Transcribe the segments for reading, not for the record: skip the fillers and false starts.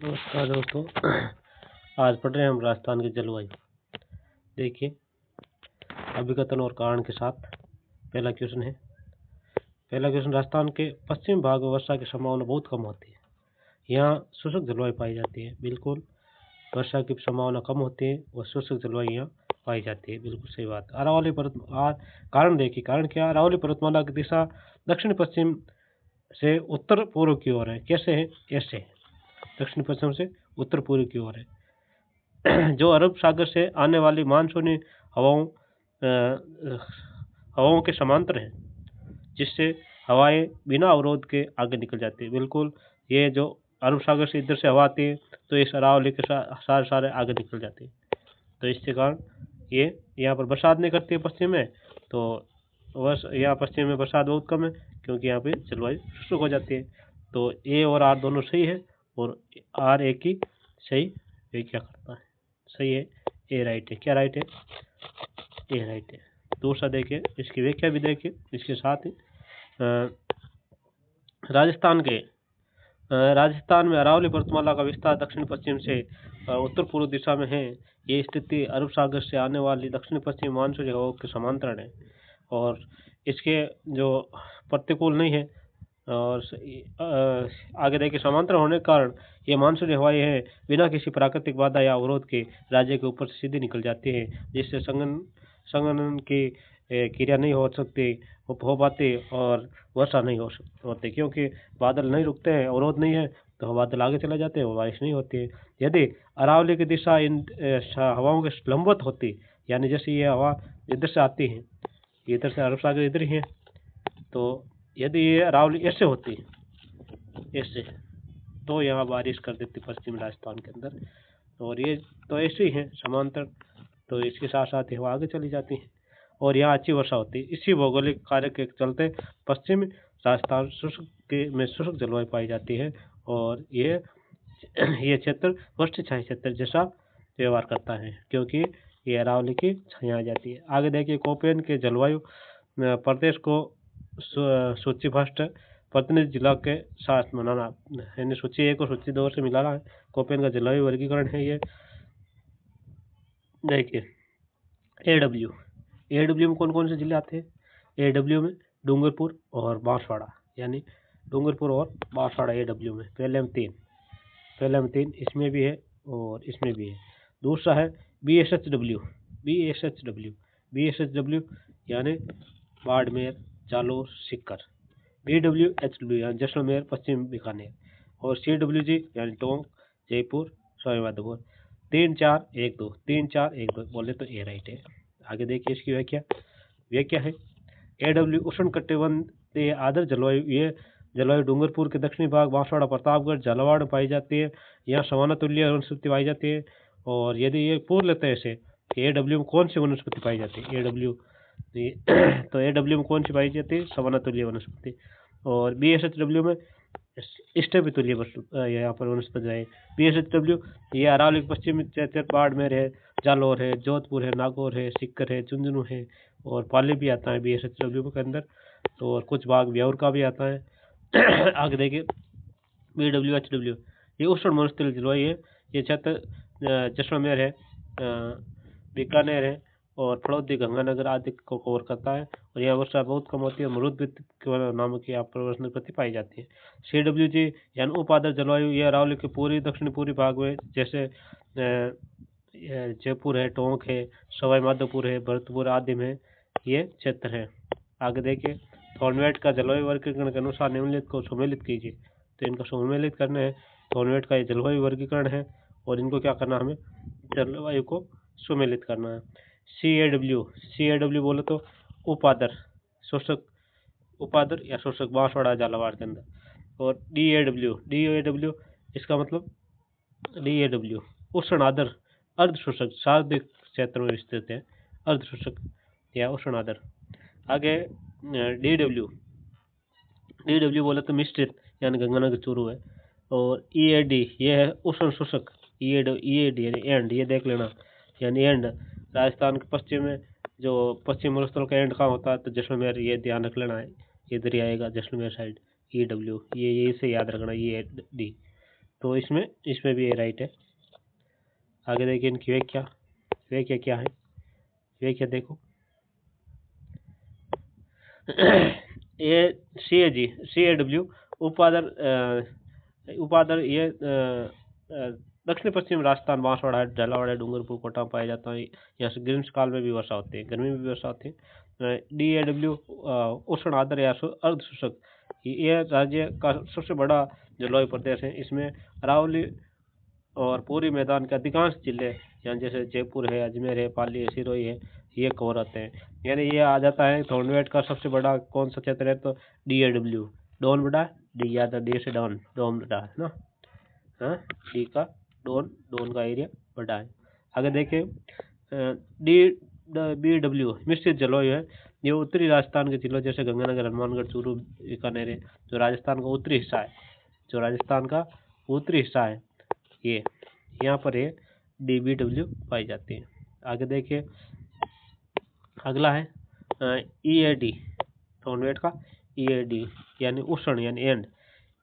नमस्कार दोस्तों। आज पढ़ रहे हैं हम राजस्थान की जलवायु। देखिए, अभिकथन और कारण के साथ पहला क्वेश्चन है। पहला क्वेश्चन, राजस्थान के पश्चिम भाग में वर्षा की संभावना बहुत कम होती है। यहाँ शुष्क जलवायु पाई जाती है। बिल्कुल, वर्षा की संभावना कम होती है और शुष्क जलवायु यहाँ पाई जाती है। बिल्कुल सही बात। अरावली पर्वत कारण देखिए, कारण क्या? अरावली पर्वतमाला की दिशा दक्षिण पश्चिम से उत्तर पूर्व की ओर है। कैसे है? ऐसे है, दक्षिण पश्चिम से उत्तर पूर्व की ओर है। जो अरब सागर से आने वाली मानसूनी हवाओं के समांतर है, जिससे हवाएं बिना अवरोध के आगे निकल जाती है। बिल्कुल, ये जो अरब सागर से इधर से हवा आती है तो इस अरावली के सारे आगे निकल जाती है। तो इसके कारण ये यहाँ पर बरसात नहीं करती है पश्चिम में, तो यहाँ पश्चिम में बरसात बहुत कम है, क्योंकि यहाँ पे जलवायु शुष्क हो जाती है। तो ए और आर दोनों सही है और आर एक ही सही व्याख्या करता है। सही है, ए राइट है। क्या राइट है? ए राइट है। दूसरा देखिए, इसकी व्याख्या भी देखिए इसके साथ ही। राजस्थान में अरावली पर्वतमाला का विस्तार दक्षिण पश्चिम से उत्तर पूर्व दिशा में है। ये स्थिति अरब सागर से आने वाली दक्षिण पश्चिम मानसूनी हवाओं के समांतरण है और इसके जो प्रतिकूल नहीं है। और आगे देखिए, समांतर होने के कारण ये मानसूनी हवाएं हैं बिना किसी प्राकृतिक बाधा या अवरोध के राज्य के ऊपर से सीधी निकल जाती है, जिससे संघनन की क्रिया नहीं हो सकती, हो पाती और वर्षा नहीं होती, क्योंकि बादल नहीं रुकते हैं, अवरोध नहीं है, तो बादल आगे चले जाते हैं, बारिश नहीं होती है। यदि अरावली की दिशा इन हवाओं के लंबवत होती, यानी जैसे ये हवा इधर से आती है, इधर से अरब सागर इधर ही है, तो यदि ये अरावली ऐसे होती ऐसे, तो यहाँ बारिश कर देती पश्चिमी राजस्थान के अंदर। और ये तो ऐसे ही है समांतर, तो इसके साथ साथ हवा आगे चली जाती है और यहाँ अच्छी वर्षा होती है। इसी भौगोलिक कार्य के चलते पश्चिमी राजस्थान शुष्क जलवायु पाई जाती है और ये क्षेत्र वर्ष छाया क्षेत्र जैसा व्यवहार करता है, क्योंकि ये अरावली की छाया आ जाती है। आगे देखिए, कोपेन के जलवायु प्रदेश को सूचीभ्रष्ट प्रतिनिधि जिला के साथ मनाना, यानी सूची 1 और सूची 2 से मिलाना है। कोपेन का जलवायु वर्गीकरण है ये। देखिए, एडब्ल्यू में कौन कौन से जिले आते हैं? एडब्ल्यू में डूंगरपुर और बांसवाड़ा, यानी डूंगरपुर और बांसवाड़ा एडब्ल्यू में। पहले में तीन इसमें भी है और इसमें भी है। दूसरा है BSHW, यानी बाड़मेर, जालोर, सीकर। BWHW यानी जैसलमेर, पश्चिम बीकानेर। और CWG यानी टोंक, जयपुर, सवाई माधोपुर। 3-4-1-2 बोले तो ए राइट है। आगे देखिए, इसकी व्याख्या है। AW उष्ण कटिबंधीय आर्द्र जलवायु। ये जलवायु डूंगरपुर के दक्षिणी भाग, बांसवाड़ा, प्रतापगढ़, झालावाड़ में पाई जाती है। यहाँ सवाना तुल्य वनस्पति पाई जाती है। और यदि ये पूर्व लेते हैं इसे, AW में कौन सी वनस्पति पाई जाती है? AW तो AW में कौन सी पाई जाती है? सवाना तुल्य वनस्पति। और BSHW में स्टेप तुल्य यहाँ पर वनस्पति है। BSHW ये अरावली पश्चिमी क्षेत्र, बाड़मेर है, जालोर है, जोधपुर है, नागौर है, सीकर है, झुंझुनू है और पाली भी आता है BSHW के अंदर। तो और कुछ भाग ब्यावर का भी आता है। आगे देखिए, BWHW ये उष्ण मरुस्थलीय जलवायु है। ये क्षेत्र जैसलमेर है, बीकानेर है और फड़ौदी, गंगानगर आदि को कवर करता है। और यहाँ वर्षा बहुत कम होती है। मरुद्भित नामक की यहाँ पर वनस्पति पाई जाती है। CWG यानी उपाद्र जलवायु, ये अरावली के पूर्वी दक्षिण पूर्वी भाग में, जैसे जयपुर है, टोंक है, सवाई माधोपुर है, भरतपुर आदि में ये क्षेत्र है। आगे देखिए, थॉर्नवेट का जलवायु वर्गीकरण के अनुसार निम्नलिखित को सम्मिलित कीजिए। तो इनको सम्मिलित करना है। थॉर्नवेट का ये जलवायु वर्गीकरण है और इनको क्या करना, हमें जलवायु को सम्मिलित करना है। CAW बोले तो उपाद्र या शोषक, बांसवाड़ा, झालावाड़ के अंदर। और DAW इसका मतलब DAW उष्ण आर्द्र अर्ध शोषक सार्वधिक क्षेत्र में स्थित है, अर्ध शोषक या उष्ण आर्द्र। आगे DW बोले तो मिश्रित, यानी गंगानगर चूरू है। और EAD ये है उष्ण शोषक। EAD यानी एंड, ये देख लेना, यानी एंड। राजस्थान के पश्चिम में जो पश्चिम मरुस्थल का एंड कहाँ होता है? तो जैसलमेर, ये ध्यान रख लेना है, इधर ही आएगा जैसलमेर साइड। EW ये इसे याद रखना, EAD। तो इसमें भी ए राइट है। आगे देखिए इनकी व्याख्या क्या है। व्याख्या देखो ये CAW उपादर ये दक्षिण पश्चिम राजस्थान, बांसवाड़ा, झालावाड़, डूंगरपुर, कोटा पाया जाता है। यहाँ से ग्रीष्म काल में भी वर्षा होती है, गर्मी में भी वर्षा होती है। DAW उष्ण आर्द्र या अर्ध शुष्क, ये राज्य का सबसे बड़ा जलवायु प्रदेश है। इसमें अरावली और पूरी मैदान के अधिकांश जिले, यहाँ जैसे जयपुर है, अजमेर है, पाली है, सिरोही है, ये कवर आते हैं। यानी ये आ जाता है थॉर्नवेट का सबसे बड़ा कौन सा क्षेत्र है, तो DAW, डॉन बड़ा डी, याद है, डी से डॉन बड़ा है ना, हाँ, डी का डॉन का एरिया बड़ा है। आगे देखें BW मिश्रित जलवायु है। ये उत्तरी राजस्थान के जिलों जैसे गंगानगर, हनुमानगढ़, चूरू, बीकानेर है, जो राजस्थान का उत्तरी हिस्सा है, ये यहाँ पर ये DBW पाई जाती है। आगे देखिए अगला है EAD, थॉर्नवेट का EAD यानी उष्ण, यानी एंड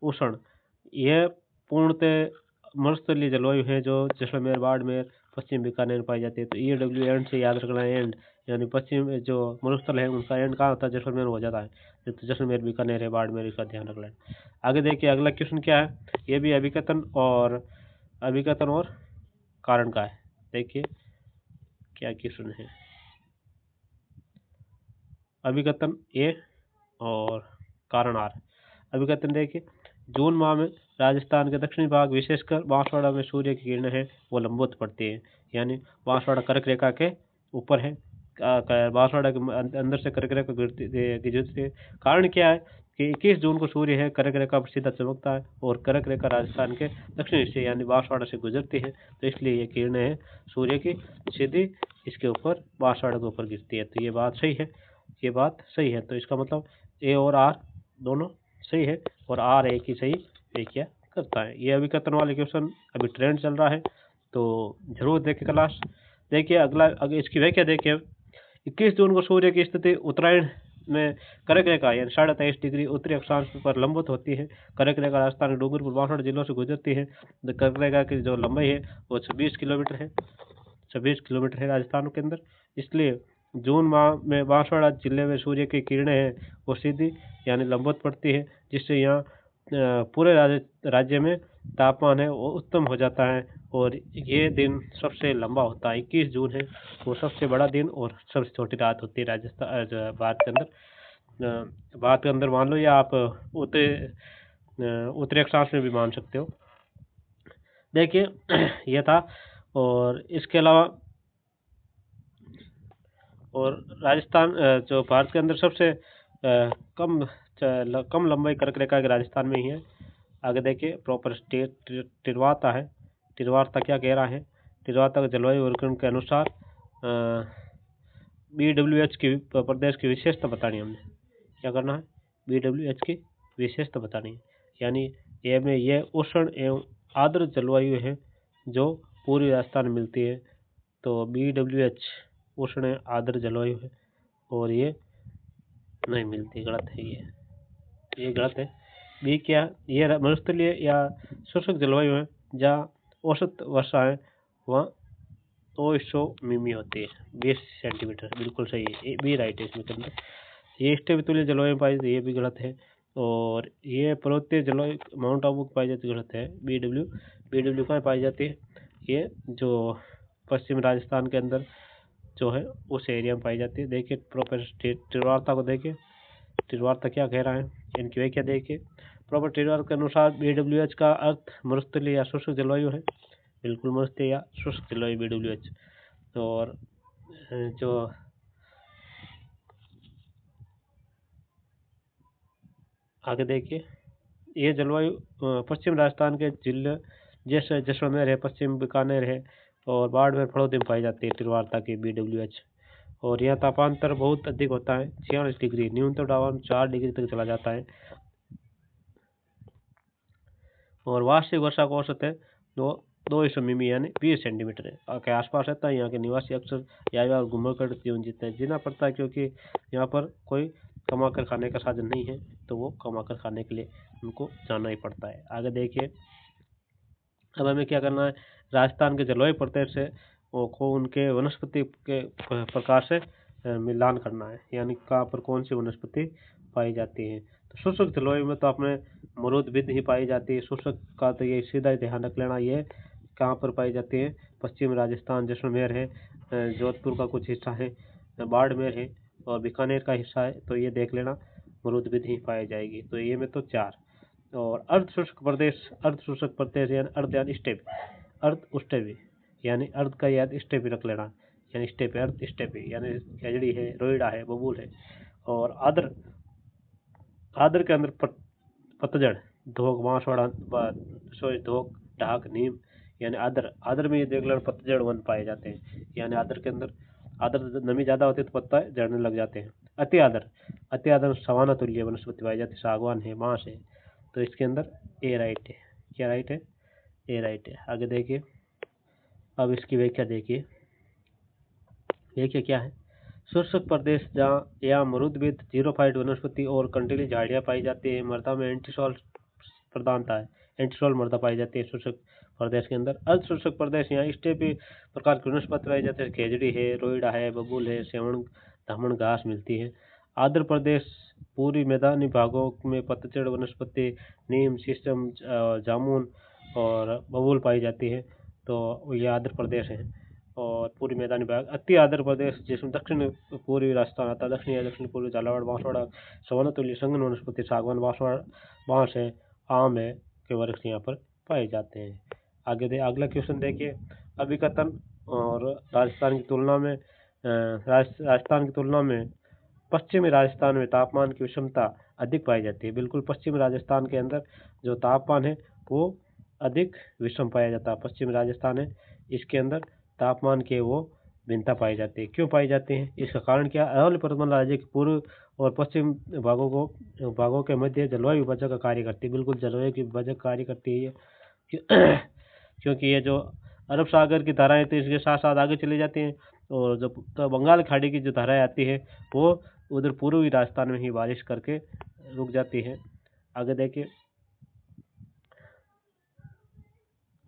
उष्ण, यह पूर्णतः मरुस्थलीय जलवायु है जो जैसलमेर, बाड़मेर, पश्चिम बीकानेर पाई जाती है। तो EAW एंड से याद रखना है, एंड यानी पश्चिम जो मरुस्थल है उनका एंड कहाँ होता है, जैसलमेर हो जाता है। तो जैसलमेर, बीकानेर है, बाड़मेर, इसका ध्यान रखना है। आगे देखिए अगला क्वेश्चन क्या है, ये भी अभिकथन और कारण का है। देखिए क्या क्वेश्चन है, अभिकथन A और कारण R। अभिकथन देखिए, जून माह में राजस्थान के दक्षिणी भाग विशेषकर बांसवाड़ा में सूर्य की किरणें हैं वो लंबवत पड़ती है, यानी बांसवाड़ा कर्क रेखा के ऊपर है, बांसवाड़ा के अंदर से कर्क रेखा गुजरती है। कारण क्या है कि 21 जून को सूर्य है कर्क रेखा पर सीधा चमकता है और कर्क रेखा राजस्थान के दक्षिण हिस्से यानी बांसवाड़ा से गुजरती है, तो इसलिए ये किरणें हैं सूर्य की सीधी इसके ऊपर बांसवाड़ा के ऊपर गिरती है। तो ये बात सही है। तो इसका मतलब A और R दोनों सही है और R एक ही सही व्याख्या करता है। ये अभिकथन वाले क्वेश्चन अभी ट्रेंड चल रहा है, तो जरूर देखें क्लास। देखिए अगर इसकी व्याख्या देखिए, 21 जून को सूर्य की स्थिति उत्तरायण में कर्क रेखा यानी 23.5 डिग्री उत्तरी अक्षांश पर लंबवत होती है। कर्क रेखा राजस्थान के डूंगरपुर, बांसवाड़ा जिलों से गुजरती है। कर्क रेखा की जो लंबाई है वो 26 किलोमीटर है राजस्थान के अंदर। इसलिए जून माह में बांसवाड़ा जिले में सूर्य की किरणें हैं वो सीधी यानी लंबवत पड़ती है, जिससे यहाँ पूरे राज्य में तापमान है वो उत्तम हो जाता है और ये दिन सबसे लंबा होता है। 21 जून है वो सबसे बड़ा दिन और सबसे छोटी रात होती है राजस्थान भारत के अंदर मान लो, या आप उत्तरी अक्षांश में भी मान सकते हो। देखिए ये था, और इसके अलावा और राजस्थान जो भारत के अंदर सबसे कम लंबाई कर्क रेखा के राजस्थान में ही है। आगे देखिए प्रॉपर स्टेट टिरवाता है। टिरवाता क्या कह रहा है, टिरवाता के जलवायु वर्गीकरण के अनुसार BWH की प्रदेश की विशेषता बतानी है। हमने क्या करना है, BWH की विशेषता बतानी है, यानी ये में यह उष्ण एवं आर्द्र जलवायु है जो पूरी राजस्थान में मिलती है। तो BWH उष्ण आर्द्र जलवायु है और ये नहीं मिलती, गलत है, ये गलत है। बी क्या, ये मरुस्थलीय या शुष्क जलवायु है जहाँ औसत वर्षा है वहाँ 200 मिमी होती है, 20 सेंटीमीटर, बिल्कुल सही है, बी राइट है इसमें के अंदर। ये स्टेवितुल्य जलवायु पाई जाती है, ये भी गलत है। और ये पर्वतीय जलवायु माउंट आबू पाई जाती है, गलत है। BW कहाँ पाई जाती है, ये जो पश्चिम राजस्थान के अंदर जो है उस एरिया में पाई जाती है। देखिए प्रॉपर टिरवार्ता को देखिए, टिरवार्ता क्या कह रहा है, इनकी व्याख्या देखिए। प्रॉपर टिरवार्ता के अनुसार BWH का अर्थ मरुस्थलीय या शुष्क जलवायु है, बिल्कुल मरुस्थलीय या शुष्क जलवायु BWH। और जो आगे देखिए, ये जलवायु पश्चिम राजस्थान के जिले जैसे जैसलमेर है, पश्चिम बीकानेर है और बाड़मेर, फड़ौदी में पाई जाती है टिरवार्ता की BWH। और यह तापांतर बहुत अधिक होता है, 46 डिग्री, न्यूनतम तापमान 4 डिग्री तक चला जाता है। और वार्षिक वर्षा का औसत है 200 मिमी यानी 20 सेंटीमीटर के आसपास रहता है। यहाँ के निवासी अक्सर याया और घुमक्कड़ जीवन जीते हैं। जीना पड़ता है क्योंकि यहाँ पर कोई कमा कर खाने का साधन नहीं है, तो वो कमा कर खाने के लिए उनको जाना ही पड़ता है। आगे देखिए अब हमें क्या करना है, राजस्थान के जलवायु प्रदेश से वो को उनके वनस्पति के प्रकार से मिलान करना है, यानी कहाँ पर कौन सी वनस्पति पाई जाती है। तो शुष्क जलवायु में तो अपने मरुदबिद ही पाई जाती है। शुष्क का तो ये सीधा ही ध्यान रख लेना, ये कहाँ पर पाई जाती है, पश्चिम राजस्थान, जैसलमेर है, जोधपुर का कुछ हिस्सा है, बाड़मेर है और बीकानेर का हिस्सा है, तो ये देख लेना मरुदबिद ही पाई जाएगी। तो ये में तो 4। और अर्ध शुष्क प्रदेश यानी अर्ध यानी स्टेप, अर्ध स्टेपी यानी अर्ध का याद स्टेपी रख लेना, यानी स्टेपी, अर्ध स्टेपी यानी खजड़ी है, रोइडा है, बबूल है। और आदर, आदर के अंदर पतझड़, धोक, बांसवाड़ा, धोक, ढाक, नीम, यानी आदर, आदर में ये देख लेना पतझड़ वन पाए जाते हैं, यानी आदर के अंदर, आदर नमी ज़्यादा होती है तो पत्ता झड़ने लग जाते हैं। अति आदर, अति आदर सवाना तुल्य वनस्पति पाई जाती है, सागवान है, बांस है, तो इसके अंदर ए राइट है। क्या राइट है? ए राइट है। आगे देखिए, अब इसकी व्याख्या देखिए, व्याख्या क्या है, शुष्क प्रदेश जहाँ या मरुदबिद, जीरोफाइट वनस्पति और कंटीली झाड़ियाँ पाई जाती है। मृदा में एंटीसॉल प्रधानता है, एंटीसॉल मृदा पाई जाती है शुष्क प्रदेश के अंदर। अर्ध शुष्क प्रदेश यहाँ स्टेपी प्रकार की वनस्पति पाई जाती है, खेजड़ी है, रोइडा है, बबूल है, सेवण, धामण घास मिलती है। आर्द्र प्रदेश पूरी मैदानी भागों में पतझड़ वनस्पति, नीम, शीशम, जामुन और बबूल पाई जाती है, तो ये आर्द्र प्रदेश है। और पूरी मैदानी भाग, अति आर्द्र प्रदेश जिसमें दक्षिण पूर्वी राजस्थान आता है, दक्षिण या दक्षिण पूर्वी झालावाड़, बांसवाड़ा, सवाना तुल्य संघन वनस्पति, सागवान, बांस है, आम है के वृक्ष यहाँ पर पाए जाते हैं। आगे अगला क्वेश्चन देखिए, अभिकथन और राजस्थान की तुलना में, राजस्थान की तुलना में पश्चिमी राजस्थान में तापमान की विषमता अधिक पाई जाती है। बिल्कुल पश्चिमी राजस्थान के अंदर जो तापमान है वो अधिक विषम पाया जाता है। पश्चिमी राजस्थान है, इसके अंदर तापमान के वो भिन्नता पाई जाती है। क्यों पाई जाती है? इसका कारण क्या? अरावली पर्वतमाला राज्य के पूर्व और पश्चिम भागों के मध्य जलवायु विभाजक का कार्य करती है। बिल्कुल जलवायु की विभाजक कार्य करती है क्योंकि ये जो अरब सागर की धाराएं तो इसके साथ साथ आगे चली जाती हैं, और जब तो बंगाल खाड़ी की जो धाराएं आती है वो उधर पूर्वी राजस्थान में ही बारिश करके रुक जाती है। आगे देखिए,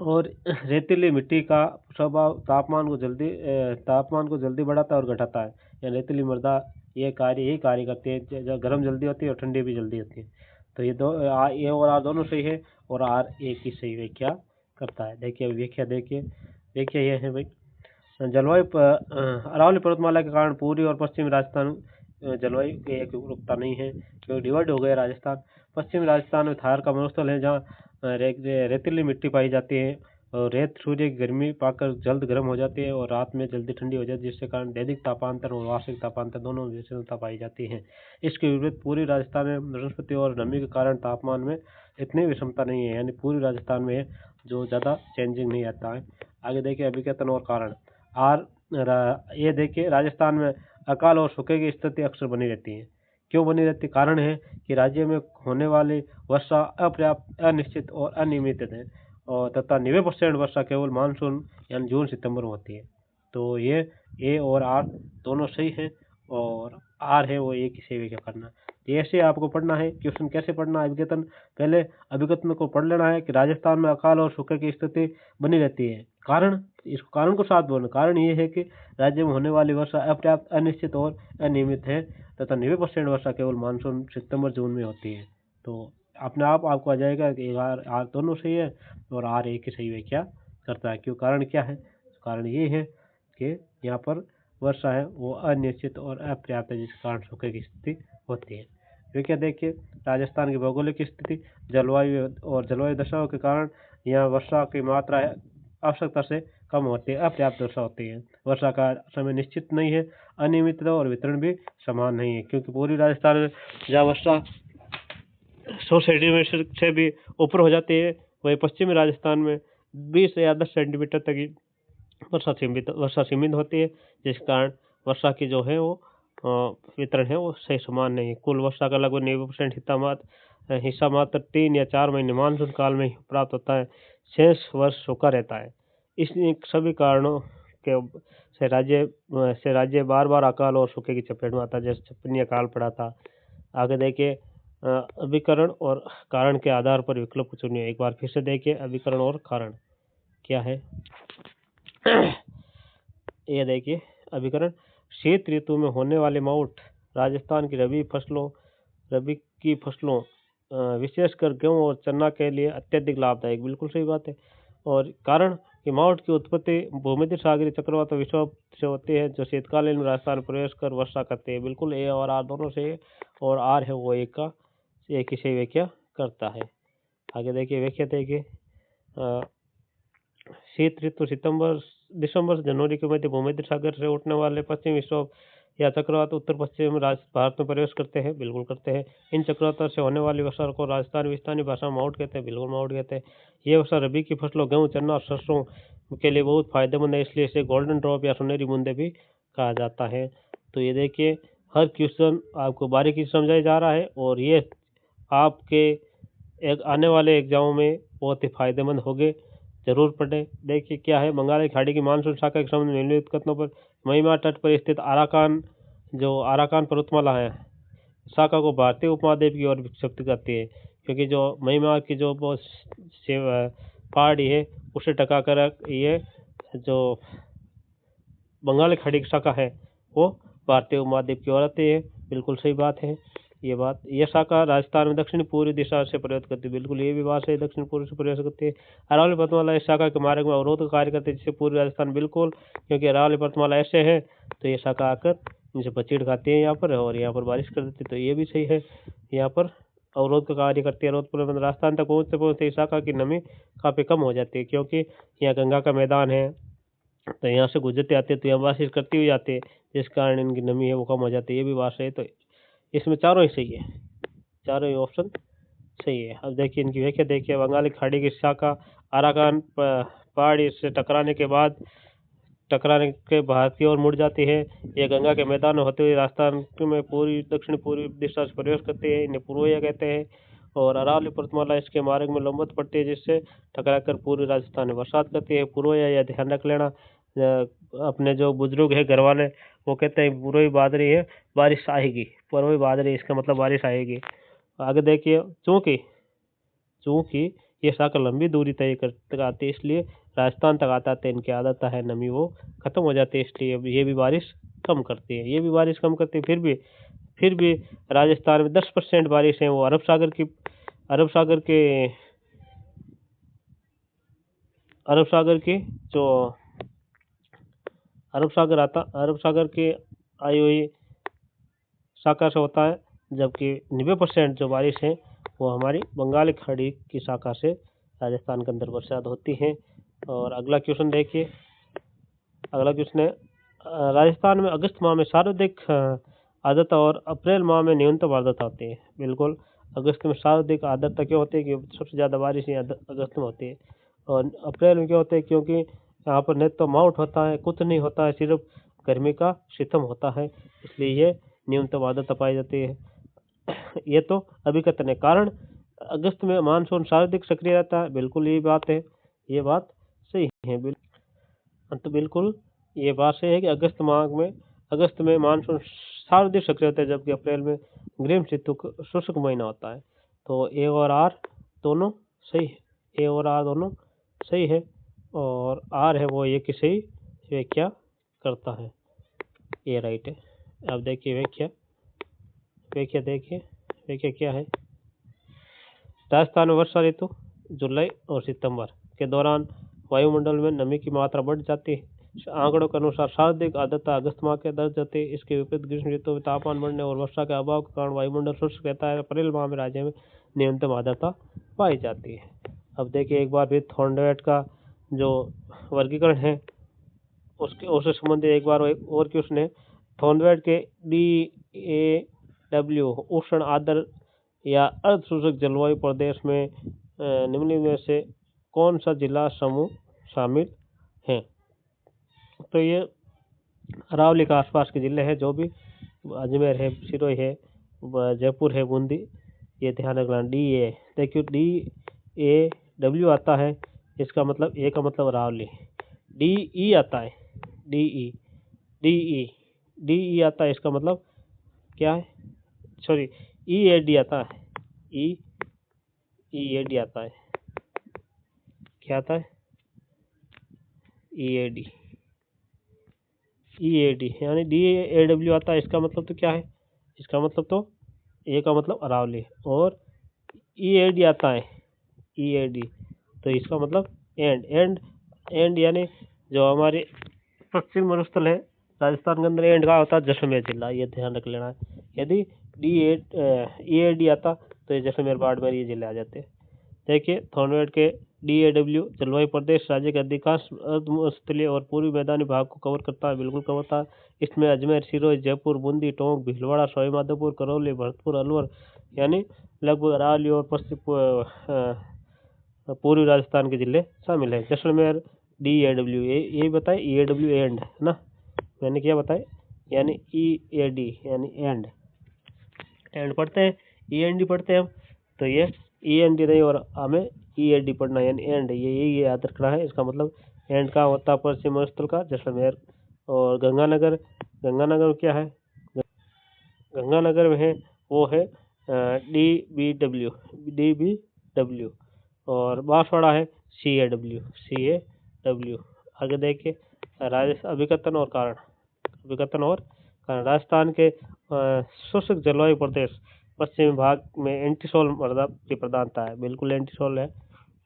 और रेतीली मिट्टी का स्वभाव तापमान को जल्दी बढ़ाता है और घटाता है। या रेतीली मृदा यही कार्य करती है, जो गर्म जल्दी होती है और ठंडी भी जल्दी होती है। तो ये और आर दोनों सही है, और आर एक ही सही व्याख्या करता है। देखिए व्याख्या देखिए, व्याख्या ये है भाई, जलवायु अरावली पर्वतमाला के कारण पूर्वी और पश्चिमी राजस्थान जलवायु की एक रूपता नहीं है, क्योंकि डिवाइड हो गया राजस्थान। पश्चिमी राजस्थान में थार का मरुस्थल है, जहाँ रेतीली मिट्टी पाई जाती है, और रेत सूर्य की गर्मी पाकर जल्द गर्म हो जाती है और रात में जल्दी ठंडी हो जाती है, जिसके कारण दैनिक तापांतर और वार्षिक तापांतर दोनों विषमता पाई जाती है। इसके विपरीत पूरी राजस्थान में वनस्पति और नमी के कारण तापमान में इतनी विषमता नहीं है, यानी पूरी राजस्थान में जो ज़्यादा चेंजिंग नहीं आता है। आगे देखिए, अभिकथन और कारण। ये देखिए, राजस्थान में अकाल और सूखे की स्थिति अक्सर बनी रहती है। क्यों बनी रहती? कारण है कि राज्य में होने वाली वर्षा अपर्याप्त, अनिश्चित और अनियमित है, और तथा 90% वर्षा केवल मानसून यानी जून सितंबर में होती है। तो ये ए और आर दोनों सही है, और आर है वो एक ही सही क्या करना। जैसे आपको पढ़ना है, क्वेश्चन कैसे पढ़ना है, अभिकथन, पहले अभिकथन को पढ़ लेना है कि राजस्थान में अकाल और सूखे की स्थिति बनी रहती है। कारण, इस कारण को साथ बोलना। कारण ये है कि राज्य में होने वाली वर्षा अपर्याप्त, अनिश्चित और अनियमित है, तथा 90% वर्षा केवल मानसून सितंबर जून में होती है। तो अपने आप आपको आ जाएगा कि आर दोनों सही है और आर एक ही सही व्याख्या करता है। क्यों? कारण क्या है? कारण ये है कि यहाँ पर वर्षा है वो अनिश्चित और अपर्याप्त है, जिसके कारण सूखे की स्थिति होती है। व्याख्या देखिए, राजस्थान की भौगोलिक स्थिति, जलवायु दशाओं के कारण यहाँ वर्षा की मात्रा आवश्यकता से कम होती है, अपर्याप्त वर्षा होती है। वर्षा का समय निश्चित नहीं है, अनियमित और वितरण भी समान नहीं है, क्योंकि पूरी राजस्थान में जहाँ वर्षा 100 सेंटीमीटर से भी ऊपर हो जाती है, वही पश्चिमी राजस्थान में 20 या 10 सेंटीमीटर तक ही वर्षा सीमित होती है, जिस कारण वर्षा की जो है वो वितरण है वो सही समान नहीं है। कुल वर्षा का लगभग 90% हिस्सा मात्र 3 या 4 महीने मानसून काल में ही प्राप्त होता है, शेष वर्ष सूखा रहता है। इसलिए सभी कारणों के से राज्य बार बार अकाल और सूखे की चपेट में आता है, जैसे 56 अकाल पड़ा था। आगे देखिए, अभिकरण और कारण के आधार पर विकल्प चुनिए। एक बार फिर से देखिए, अभिकरण और कारण। क्या है ये देखिए अभिकरण, शीत ऋतु में होने वाले मावठ राजस्थान की रबी की फसलों विशेषकर गेहूं और चना के लिए अत्यधिक लाभदायक। बिल्कुल सही बात है। और कारण कि मावठ की उत्पत्ति भूमध्य सागरीय चक्रवात विक्षोभ से होती है जो शीतकालीन में राजस्थान में प्रवेश कर वर्षा करते हैं। बिल्कुल ए और आर दोनों से, और आर है वो एक ही सही व्याख्या करता है। आगे देखिए व्याख्या देखिए, शीत ऋतु दिसंबर से जनवरी के मध्य भूमध्य सागर से उठने वाले पश्चिमी विक्षोभ या चक्रवात उत्तर पश्चिम भारत में प्रवेश करते हैं। बिल्कुल करते हैं। इन चक्रवातों से होने वाली वर्षा को राजस्थान में स्थानीय भाषा में मावठ कहते हैं। बिल्कुल मावठ कहते हैं। ये वर्षा रबी की फसलों गेहूं चना और सरसों के लिए बहुत फायदेमंद है, इसलिए इसे गोल्डन ड्रॉप या सुनहरी बूंदे भी कहा जाता है। तो ये देखिए हर क्वेश्चन आपको बारीकी से समझाया जा रहा है, और ये आपके एक आने वाले एग्जाम में बहुत ही फायदेमंद होंगे, जरूर पढ़ें। देखिए क्या है, बंगाल की खाड़ी की मानसून शाखा के समुद्र में निम्नलिखित कथनों पर महिमा तट पर स्थित आराकान पर्वतमाला है शाखा को भारतीय उपमहाद्वीप की ओर विक्षिप्त करती है, क्योंकि जो महिमा की जो पहाड़ी है उसे टकाकर ये जो बंगाल की खाड़ी की शाखा है वो भारतीय उपमहाद्वीप की ओर आती है। बिल्कुल सही बात है। ये शाखा राजस्थान में दक्षिण पूर्वी दिशा से प्रवेश करती है। बिल्कुल ये भी बात है, दक्षिण पूर्व से प्रवेश करती है। अरावली पर्वतमाला इस शाखा के मार्ग में अवरोध का कार्य करती है, जिससे पूर्वी राजस्थान बिल्कुल, क्योंकि अरावली पर्वतमाला ऐसे है तो ये शाखा आकर इनसे पचीड़ खाती है यहाँ पर, और यहाँ पर बारिश कर देती है। तो ये भी सही है, यहाँ पर अवरोध का कार्य करती है। अवरोध राजस्थान तक पहुँचते पहुँचते इस शाखा की नमी काफ़ी कम हो जाती है, क्योंकि यहाँ गंगा का मैदान है, तो यहाँ से गुजरते आते तो यहाँ बारिश करती हुई जाती है, जिस कारण इनकी नमी है वो कम हो जाती है। ये भी बात है। तो इसमें चारों ही सही है, चारों ही ऑप्शन सही है। अब देखिए इनकी व्याख्या देखिए, बंगाली खाड़ी की शाखा आराकान पहाड़ी से टकराने के भारत की ओर मुड़ जाती है। यह गंगा के मैदान में होते हुए राजस्थान में पूरी दक्षिण पूर्वी दिशा से प्रवेश करती है। इन्हें पूर्वया कहते हैं। और अरावली पर्वतमाला इसके मार्ग में लंबवत पड़ती है, जिससे टकराकर पूर्वी राजस्थान में बरसात करती है। पूर्वया यह ध्यान रख लेना, अपने जो बुजुर्ग है घर वाले वो कहते हैं पूर्वी बादरी है बारिश आएगी, पूर्वी बादरी इसका मतलब बारिश आएगी। आगे देखिए, चूंकि ये शाखा लंबी दूरी तय कर आती है, इसलिए राजस्थान तक आता है, इनकी आदत है नमी वो खत्म हो जाती है, इसलिए ये भी बारिश कम करती है। ये भी बारिश कम करती है। फिर भी राजस्थान में 10% बारिश है वो अरब सागर के जो अरब सागर के आई हुई शाखा से होता है, जबकि 90% जो बारिश है वो हमारी बंगाल की खाड़ी की शाखा से राजस्थान के अंदर बरसात होती है। और अगला क्वेश्चन देखिए, अगला क्वेश्चन है, राजस्थान में अगस्त माह में सर्वाधिक आर्द्रता और अप्रैल माह में न्यूनतम आर्द्रता होती है। बिल्कुल, अगस्त में सर्वाधिक आर्द्रता क्यों होती है? कि सबसे ज़्यादा बारिश अगस्त में होती है। और अप्रैल में क्यों होती है? क्योंकि यहाँ पर न तो माउंट होता है, कुछ नहीं होता है, सिर्फ गर्मी का सितम होता है, इसलिए ये न्यूनतम आर्द्रता पाई जाती है। ये तो अभी कथन है। कारण अगस्त में मानसून सर्वाधिक सक्रिय रहता है। बिल्कुल यही बात है, ये बात सही है। तो बिल्कुल ये बात सही है कि अगस्त में मानसून सर्वाधिक सक्रिय होता है, जबकि अप्रैल में ग्रीष्म ऋतु शुष्क महीना होता है। तो ए और आर दोनों सही है, ए और आर दोनों सही है, और आर है वो ये की सही व्याख्या करता है, ये राइट है। अब देखिए व्याख्या देखिए, व्याख्या क्या है। राजस्थान में वर्षा ऋतु जुलाई और सितंबर के दौरान वायुमंडल में नमी की मात्रा बढ़ जाती है। आंकड़ों के अनुसार सर्वाधिक आर्द्रता अगस्त माह के दर्ज होती है। इसके विपरीत ग्रीष्म ऋतु में तापमान बढ़ने और वर्षा के अभाव के कारण वायुमंडल शुष्क रहता है। अप्रैल माह में राज्य में न्यूनतम आर्द्रता पाई जाती है। अब देखिए एक बार फिर थॉर्नडाइट का जो वर्गीकरण है उससे संबंधित एक बार और क्वेश्चन है। थॉर्नडाइट के DAW उष्ण आर्द्र या अर्ध शुष्क जलवायु प्रदेश में निम्नलिखित में से कौन सा जिला समूह शामिल है? तो ये अरावली के आसपास के जिले हैं, जो भी अजमेर है, सिरोही है, जयपुर है, बूंदी, ये ध्यान रखना। DA देखिए DAW आता है, इसका मतलब ए का मतलब अरावली। DE आता है, DE आता है, इसका मतलब क्या है? सॉरी, EAD आता है, EAD आता है, क्या आता है? EAD, EAD यानी DAW आता है। इसका मतलब तो क्या है, इसका मतलब तो ए का मतलब अरावली, और EAD आता है, EAD तो इसका मतलब एंड यानी जो हमारे पश्चिम मरुस्थल है राजस्थान के अंदर, एंड का होता है जैसलमेर जिला, ये ध्यान रख लेना है। यदि EAD आता तो ये जैसलमेर बाड़मेर ये जिले आ जाते हैं। देखिए थॉर्नवेड के DAW जलवायु प्रदेश राज्य के अधिकांश स्थलीय और पूर्वी मैदानी भाग को कवर करता है, बिल्कुल कवर करता है। इसमें अजमेर, सिरोही, जयपुर, बूंदी, टोंक, भीलवाड़ा, सवाईमाधोपुर, करौली, भरतपुर, अलवर यानी लगभग अरावली और पश्चिम पूर्वी राजस्थान के जिले शामिल है। जैसलमेर DAW ये बताए, EAW एंड है ना, मैंने क्या बताया, यानी EAD यानी एंड पढ़ते हैं, END पढ़ते हैं हम, तो ये END नहीं और हमें EAD पढ़ना है, यानी एंड, ये याद रखना है। इसका मतलब एंड का होता पश्चिम मरुस्थल का जैसलमेर। और गंगानगर क्या है, गंगानगर में है वो है DBW, और बांसवाड़ा है CAW। आगे देखिए अभिकथन और कारण, राजस्थान के शुष्क जलवायु प्रदेश पश्चिमी भाग में एंटीसोल मृदा की प्रधानता है, बिल्कुल एंटीसोल है,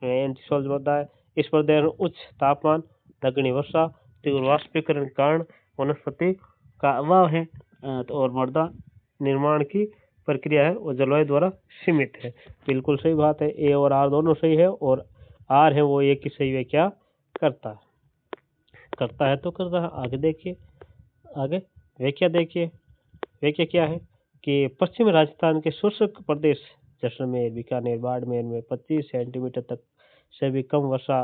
एंटीसोल मृदा है। इस प्रदेश में उच्च तापमान, नगण्य वर्षा, तीव्र वाष्पीकरण के कारण वनस्पति का अभाव है, और मृदा निर्माण की प्रक्रिया है वो जलवायु द्वारा सीमित है। बिल्कुल सही बात है, ए और आर दोनों सही है, और आर है वो एक की सही व्याख्या करता है तो करता है। आगे देखिए, आगे व्याख्या देखिए, व्याख्या क्या है कि पश्चिमी राजस्थान के शुष्क प्रदेश जैसलमेर, बीकानेर, बाड़मेर में 25 सेंटीमीटर तक से भी कम वर्षा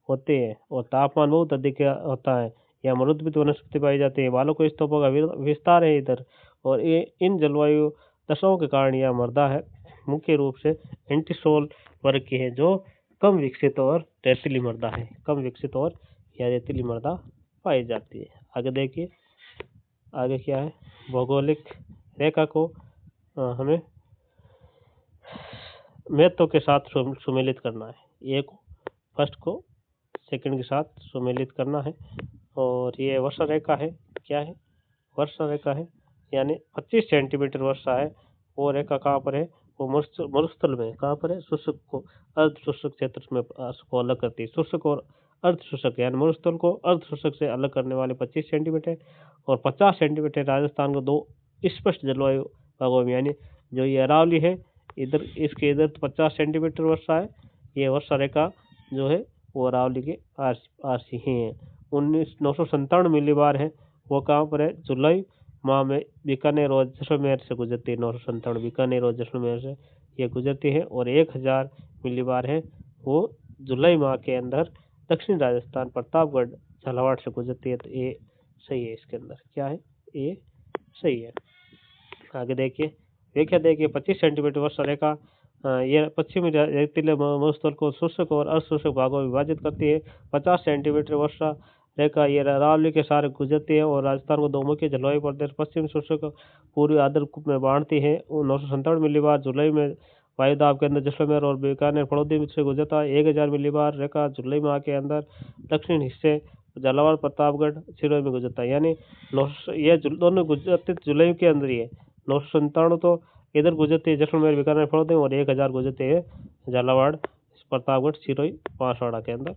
होते हैं और तापमान बहुत अधिक होता है। यहाँ मरुद्भिद वनस्पति पाई जाती है, बालू को स्तूपों का विस्तार है इधर, और ये इन जलवायु दशाओं के कारण यह मृदा है मुख्य रूप से एंटीसोल वर्ग की है, जो कम विकसित और रेतीली मृदा है, कम विकसित और या रेतीली मृदा पाई जाती है। आगे देखिए, आगे क्या है, भौगोलिक रेखा को हमें महत्व के साथ सुमेलित करना है, ए को फर्स्ट को सेकंड के साथ सुमेलित करना है। और ये वर्षा रेखा है, क्या है, वर्षा रेखा है, यानी 25 सेंटीमीटर वर्षा है। वो रेखा कहाँ पर है, वो मरुस्थल में, कहाँ पर है, शुष्क को अर्ध शुष्क क्षेत्र में को अलग करती है। शुष्क और अर्ध शुष्क यानी मरुस्थल को अर्ध शुष्क से अलग करने वाले 25 सेंटीमीटर और 50 सेंटीमीटर राजस्थान को दो स्पष्ट जलवायु भागों में, यानी जो ये अरावली है इधर, इसके इधर 50 सेंटीमीटर वर्षा है। ये वर्षा रेखा जो है वो अरावली के आरसी ही है। 997 मिलीबार है, वो कहाँ पर है, जुलाई माह में बीकानेर और जैसलमेर से गुजरती है। 997 बीकानेर और जैसलमेर से ये गुजरती है। और 1000 मिलीबार है वो जुलाई माह के अंदर दक्षिण राजस्थान प्रतापगढ़ झालावाड़ से गुजरती है। तो ये सही है, इसके अंदर क्या है, ये सही है। आगे देखिए, व्याख्या देखिए, 25 सेंटीमीटर वर्षा रेखा ये पश्चिमी रेतीले मरुस्थल को शुष्क और अशुष्क भागों में विभाजित करती है। 50 सेंटीमीटर वर्षा रेखा ये अरावली के सारे गुजरती है और राजस्थान को दो मुख्य जलवायु प्रदेश पश्चिम शुष्क पूर्वी आर्द्र में बांटती है। 997 मिलीबार जुलाई में वायुदाब के अंदर जैसलमेर और बीकानेर फड़ौदी से गुजरता है। 1000 मिलीबार रेखा जुलाई माह के अंदर दक्षिण हिस्से झालावाड़ प्रतापगढ़ सिरोही में गुजरता है। यानी ये दोनों गुजरते जुलाई के अंदर ही है। 997 तो इधर गुजरते हैं जैसलमेर, बीकानेर, फड़ौदी, और 1000 गुजरते हैं झालावाड़, प्रतापगढ़, सिरोही, बांसवाड़ा के अंदर।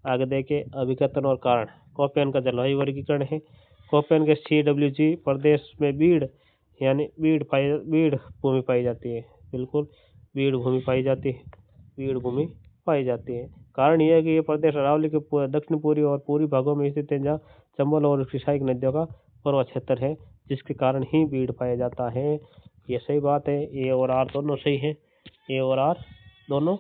आगे देखिए, अभिकथन और कारण। कोपेन का जलवायु वर्गीकरण है। कोपेन के CWG प्रदेश में बीड़ यानी बीड़ भूमि पाई जाती है, बिल्कुल बीड़ भूमि पाई जाती है, बीड़ भूमि पाई जाती है। कारण यह है कि ये प्रदेश अरावली के दक्षिण पूर्वी और पूर्वी भागों में स्थित है, जहाँ चंबल और उसकी सहायक नदियों का पर्वत क्षेत्र है, जिसके कारण ही बीड़ पाया जाता है। ये सही बात है, ए और आर दोनों सही है, ए और आर दोनों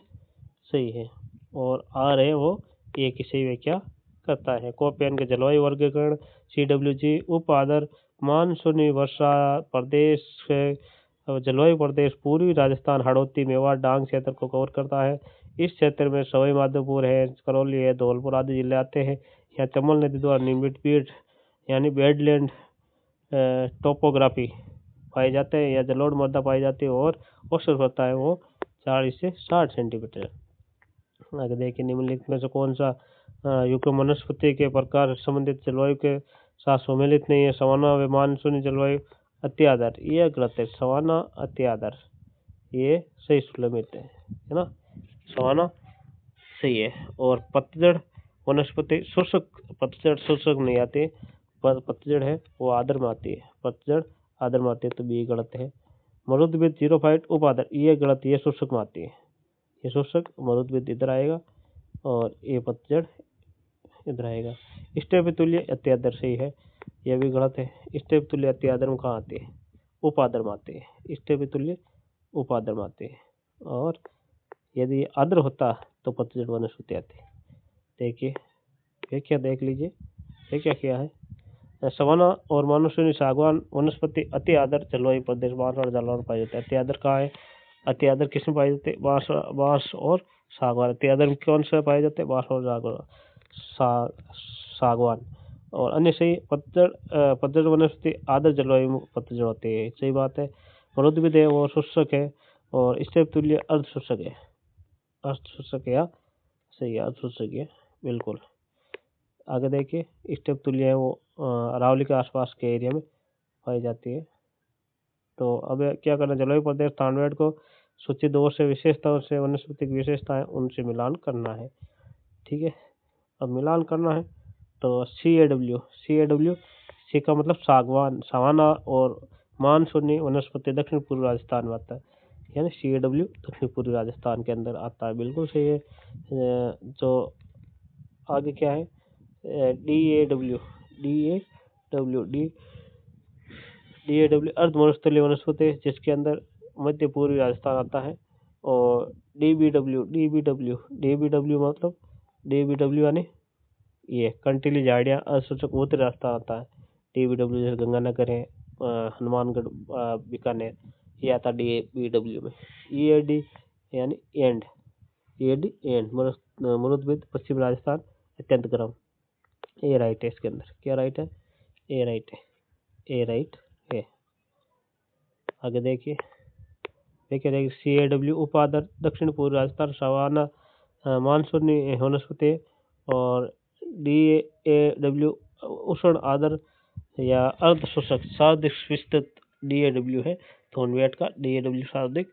सही है। और आर है वो ए की सही व्याख्या करता है। कोपेन के जलवायु वर्गीकरण CWG उप आदर मानसूनी वर्षा प्रदेश जलवायु प्रदेश पूर्वी राजस्थान, हाड़ौती, मेवाड़, डांग क्षेत्र को कवर करता है। इस क्षेत्र में सवाईमाधोपुर है, करौली है, धौलपुर आदि जिले आते हैं। यहाँ चंबल नदी द्वारा निर्मित बीड यानी बेडलैंड टोपोग्राफी पाए जाते हैं, या जलोढ़ मृदा पाई जाती है, और औसत होता है वो 40 से 60 सेंटीमीटर। आगे देखिए, निम्नलिखित में से कौन सा यूके वनस्पति के प्रकार संबंधित जलवायु के साथ सम्मिलित नहीं है। सवाना व मानसूनी जलवायु अति आदर, ये गलत है। सवाना अति आदर ये सही सुलमित है ना, सवाना सही है। और पतझड़ वनस्पति शुष्क, पतझड़ शुष्क नहीं आती, पतझड़ है वो आदर में आती है, पतझड़ आदर में आती है, तो भी गलत है। मरुद्भिद जीरोफाइट उप आदर, ये गलत, ये शुष्क में आती है, ये शुष्क, मरुद्भिद इधर आएगा और ये पतझड़ इधर आएगा। स्टेप तुल्य अति आदर सही है, यह भी गलत है। स्टेप तुल्य अति आदर में कहाँ आती है, उपादर में आती है, स्टेप तुल्य उपादर में आती है। और यदि आदर होता तो पतझड़ वनस्पति आती। देखिए व्याख्या देख लीजिए, व्याख्या क्या है। सवाना और मानसूनी सागवान वनस्पति अति आदर जलवायु प्रदेश बांस और जलवायु पाए जाते हैं। अति आदर कहाँ है, अति आदर किसमें पाए जाते हैं, बांस और सागवान। अति आदर में कौन से पाए जाते हैं, बांस और सागवान। और अन्य सही, पतझड़ वनस्पति आदर जलवायु में पतझड़ होती है, सही बात है। मरुद्भिद है वो शुष्क है, और स्टेप तुल्य अर्ध शुष्क है, अर्ध शुष्क या सही है, अर्ध शुष्क है बिल्कुल। आगे देखिए स्टेप तुल्य है वो अरावली के आसपास के एरिया में पाई जाती है। तो अब क्या करना, जलवायु प्रदेश थानवेड को सूची 2 से विशेषताओं से वनस्पतिक विशेषताएं उनसे मिलान करना है। ठीक है, अब मिलान करना है तो CAW, सी का मतलब सागवान, सवाना और मानसूनी वनस्पति दक्षिण पूर्व राजस्थान में आता है, यानी CAW दक्षिण पूर्वी राजस्थान के अंदर आता है, बिल्कुल सही है। जो आगे क्या है, DAW अर्ध मरुस्थलीय वनस्पति जिसके अंदर मध्य पूर्वी राजस्थान आता है। और DBW मतलब DBW यानी ये कंटीली झाड़ियाँ असूचक उत्तरी राजस्थान आता है। DBW जैसे गंगानगर है, हनुमानगढ़, बीकानेर, ये आता DBW में। EAD यानी एंड, मरुद्भिद पश्चिम राजस्थान अत्यंत गर्म, ए राइट है इसके अंदर, क्या राइट है, ए राइट है, ए राइट है। आगे देखिए CAW उपादर दक्षिण पूर्व राजस्थान सवाना मानसूनी वनस्पति। और DAW उष्ण आदर या अर्ध शुष्क सर्वाधिक विस्तृत DAW है, थोनवेट का DAW सर्वाधिक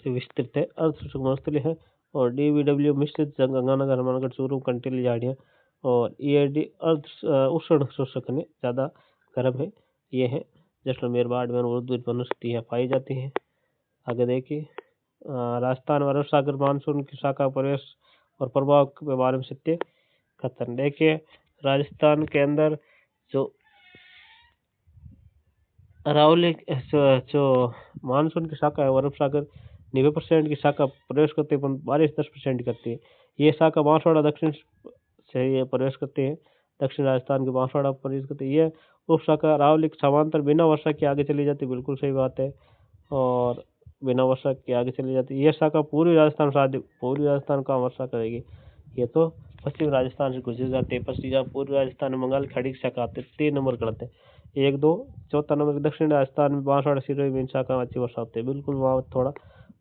विस्तृत है, अर्ध शुष्क वनस्पति है। और DBW मिश्रित गंगानगर, हनुमानगढ़, चूरू, कंटीली झाड़ियाँ। और EAD अर्ध उष्ण शुष्क ने ज़्यादा गर्म है, ये है जैसलमेर, बाड़मेर, उर्दू वनस्पतियाँ पाई जाती हैं। आगे देखिए राजस्थान और अरब सागर मानसून की शाखा प्रवेश और प्रभाव के बारे में सत्य कथन। देखिए राजस्थान के अंदर जो अरावली जो मानसून की शाखा है, अरब सागर 90% की शाखा प्रवेश करती है, बारिश 10% करती है। ये शाखा बांसवाड़ा दक्षिण से ये प्रवेश करती है, दक्षिण राजस्थान के बांसवाड़ा प्रवेश करती है। ये उप शाखा अरावली समांतर बिना वर्षा के आगे चली जाती है, बिल्कुल सही बात है, और बिना वर्षा के आगे चली जाती है। ये शाखा पूर्वी राजस्थान शादी, पूर्वी राजस्थान का वर्षा करेगी, ये तो पश्चिम राजस्थान से गुजर जाते हैं। पश्चिम पूर्वी राजस्थान में बंगाल खाड़ी की शाखा आते हैं, 3 नंबर गलत है, 1 2। चौथा नंबर दक्षिण राजस्थान में बांसवाड़ा, सिरोही में इन शाखा में अच्छी वर्षा होती है, बिल्कुल वहाँ थोड़ा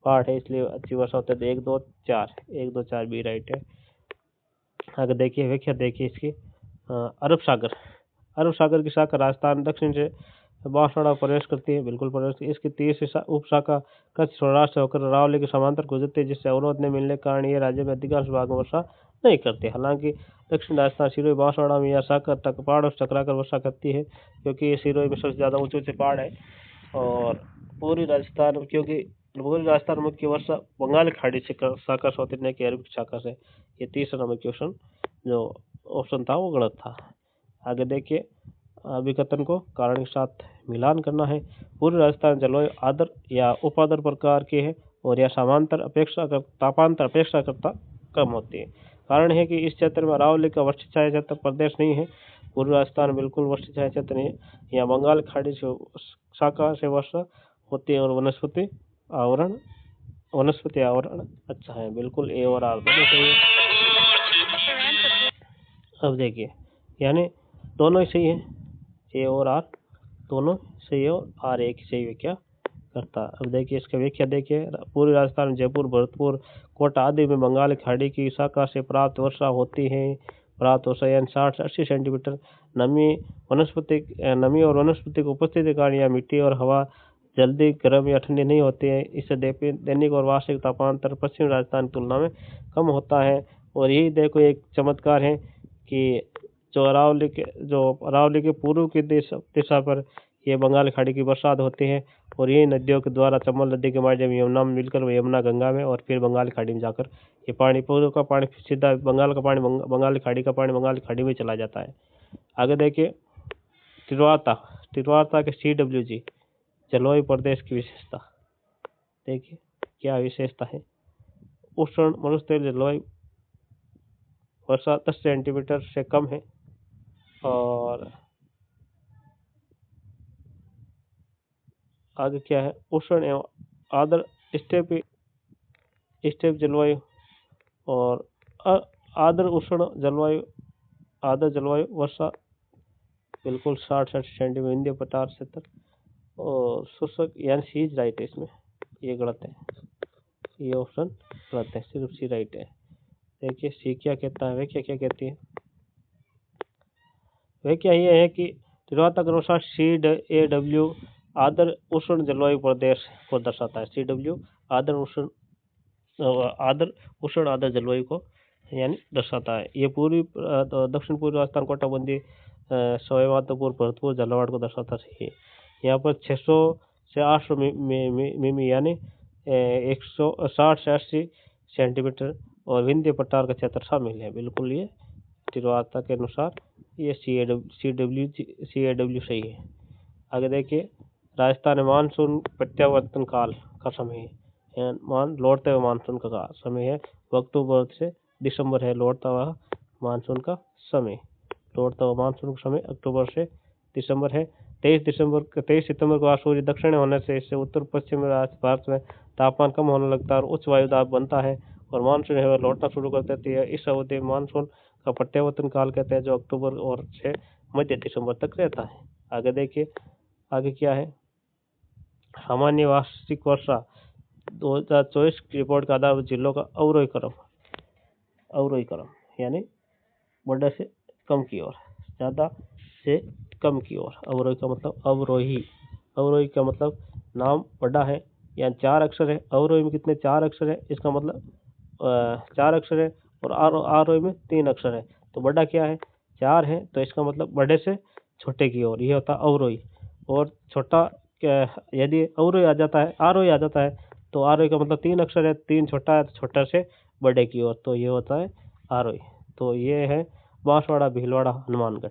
पहाड़ है इसलिए अच्छी वर्षा होती है। 1 2 4, 1 2 4 भी राइट है। आगे देखिए व्याख्या देखिए इसकी, अरब सागर की शाखा राजस्थान दक्षिण से बांसवाड़ा प्रवेश करती है, बिल्कुल प्रवेश। इसकी तीसरी उप शाखा कच्छ सौराष्ट्र से होकर अरावली के समांतर गुजरती है, जिससे अवरोध न मिलने के कारण ये राज्य में अधिकांश भाग में वर्षा नहीं करती। हालांकि दक्षिण राजस्थान सिरोही बांसवाड़ा में यह शाखा तक पहाड़ों से टकराकर वर्षा करती है, क्योंकि सिरोही में सबसे ज्यादा ऊंचे पहाड़ है। और पूर्वी राजस्थान, क्योंकि पूर्वी राजस्थान मुख्य वर्षा बंगाल खाड़ी से शाखा से होती है, कि अरब शाखा से। ये तीसरा नंबर क्वेश्चन जो ऑप्शन था वो गलत था। आगे देखिए अभिकथन को कारण के साथ मिलान करना है। पूर्वी राजस्थान जलवायु आदर या उपादर प्रकार के है, और यह समांतर तापांतर अपेक्षाकृत कम होती है। कारण है कि इस क्षेत्र में अरावली का वर्षा छाया क्षेत्र प्रदेश नहीं है, पूर्वी राजस्थान बिल्कुल वर्षा छाया क्षेत्र नहीं है। यहाँ बंगाल खाड़ी से शाखा से वर्षा होती है, और वनस्पति आवरण अच्छा है, बिल्कुल ए और आर दोनों सही है। अब देखिए यानी दोनों ही सही है, ए और आर दोनों सही है, और आर एक सही व्याख्या करता। अब देखिए इसका व्याख्या देखिए, पूर्वी राजस्थान जयपुर, भरतपुर, कोटा आदि में बंगाल खाड़ी की शाखा से प्राप्त वर्षा होती है। प्राप्त हो सके, यानी 60 से 80 सेंटीमीटर। नमी और वनस्पति की उपस्थिति के कारण यह मिट्टी और हवा जल्दी गर्म या ठंडी नहीं होती है। इससे दैनिक और वार्षिक तापांतर पश्चिमी राजस्थान की तुलना में कम होता है। और यही देखो एक चमत्कार है कि जो अरावली के पूर्व की दिशा पर ये बंगाल खाड़ी की बरसात होती है, और ये नदियों के द्वारा चंबल नदी के माध्यम यमुना में मिलकर यमुना गंगा में और फिर बंगाल खाड़ी में जाकर ये पानी, पूर्व का पानी सीधा बंगाल का पानी, बंगाल खाड़ी का पानी बंगाल खाड़ी में चला जाता है। आगे देखिए तिरवाता के CWG जलवायु प्रदेश की विशेषता। देखिए क्या विशेषता है। उष्ण मरुस्थलीय जलवायु, वर्षा 10 सेंटीमीटर से कम है, और आगे क्या है, उष्ण एवं आर्द्र स्टेप जलवायु, और आर्द्र उष्ण जलवायु, आर्द्र जलवायु, वर्षा बिल्कुल 60 सेंटीमीटर, विंध्य पठार क्षेत्र, और शुष्क, यानी सी राइट है इसमें, ये गलत है, ये ऑप्शन गलत है, सिर्फ सी राइट है। देखिए सी क्या कहता है, व्याख्या क्या कहती है। व्याख्या ये है कि तिरवाता के अनुसार CAW आर्द्र उष्ण जलवायु प्रदेश को दर्शाता है। CW आर्द्र उष्ण आर्द्र जलवायु को यानी दर्शाता है। ये पूर्वी दक्षिण पूर्वी राजस्थान, कोटाबंदी, सवाई माधोपुर, भरतपुर, झालावाड़ को दर्शाता है। यहाँ पर 600 से 800 मिमी यानी 160 से 80 सेंटीमीटर और विंध्य पठार का क्षेत्र शामिल है। बिल्कुल ये तिरवाता के अनुसार ये CAW सही है। आगे देखिए राजस्थान में मानसून प्रत्यावर्तन काल का समय है, लौटते हुए मानसून का समय है, अक्टूबर से दिसंबर है लौटता हुआ मानसून का समय। लौटता हुआ मानसून का समय अक्टूबर से दिसंबर है। 23 सितंबर को सूर्य दक्षिण होने से इससे उत्तर पश्चिम भारत में तापमान कम होने लगता है और उच्च वायु दाब बनता है और मानसून है वह लौटना शुरू कर देती है। इस अवधि मानसून का प्रत्यावर्तन काल कहते हैं, जो अक्टूबर और से मध्य दिसंबर तक रहता है। आगे देखिए आगे क्या है। सामान्य वार्षिक वर्षा 2024 की रिपोर्ट के आधार पर जिलों का अवरोही क्रम यानी बड़े से कम की ओर, ज़्यादा से कम की ओर। अवरोही का मतलब अवरोही का मतलब नाम बड़ा है, यानी 4 अक्षर है। अवरोही में कितने 4 अक्षर है, इसका मतलब 4 अक्षर है, और आरोही में 3 अक्षर है। तो बड़ा क्या है 4 है, तो इसका मतलब बड़े से छोटे की ओर, ये होता है अवरोही। और छोटा यदि अवरोही आ जाता है, आरोही आ जाता है, तो आरोही का मतलब 3 अक्षर है, 3 छोटा है, तो छोटे से बड़े की ओर, तो ये होता है आरोही। तो ये है बांसवाड़ा, भीलवाड़ा, हनुमानगढ़।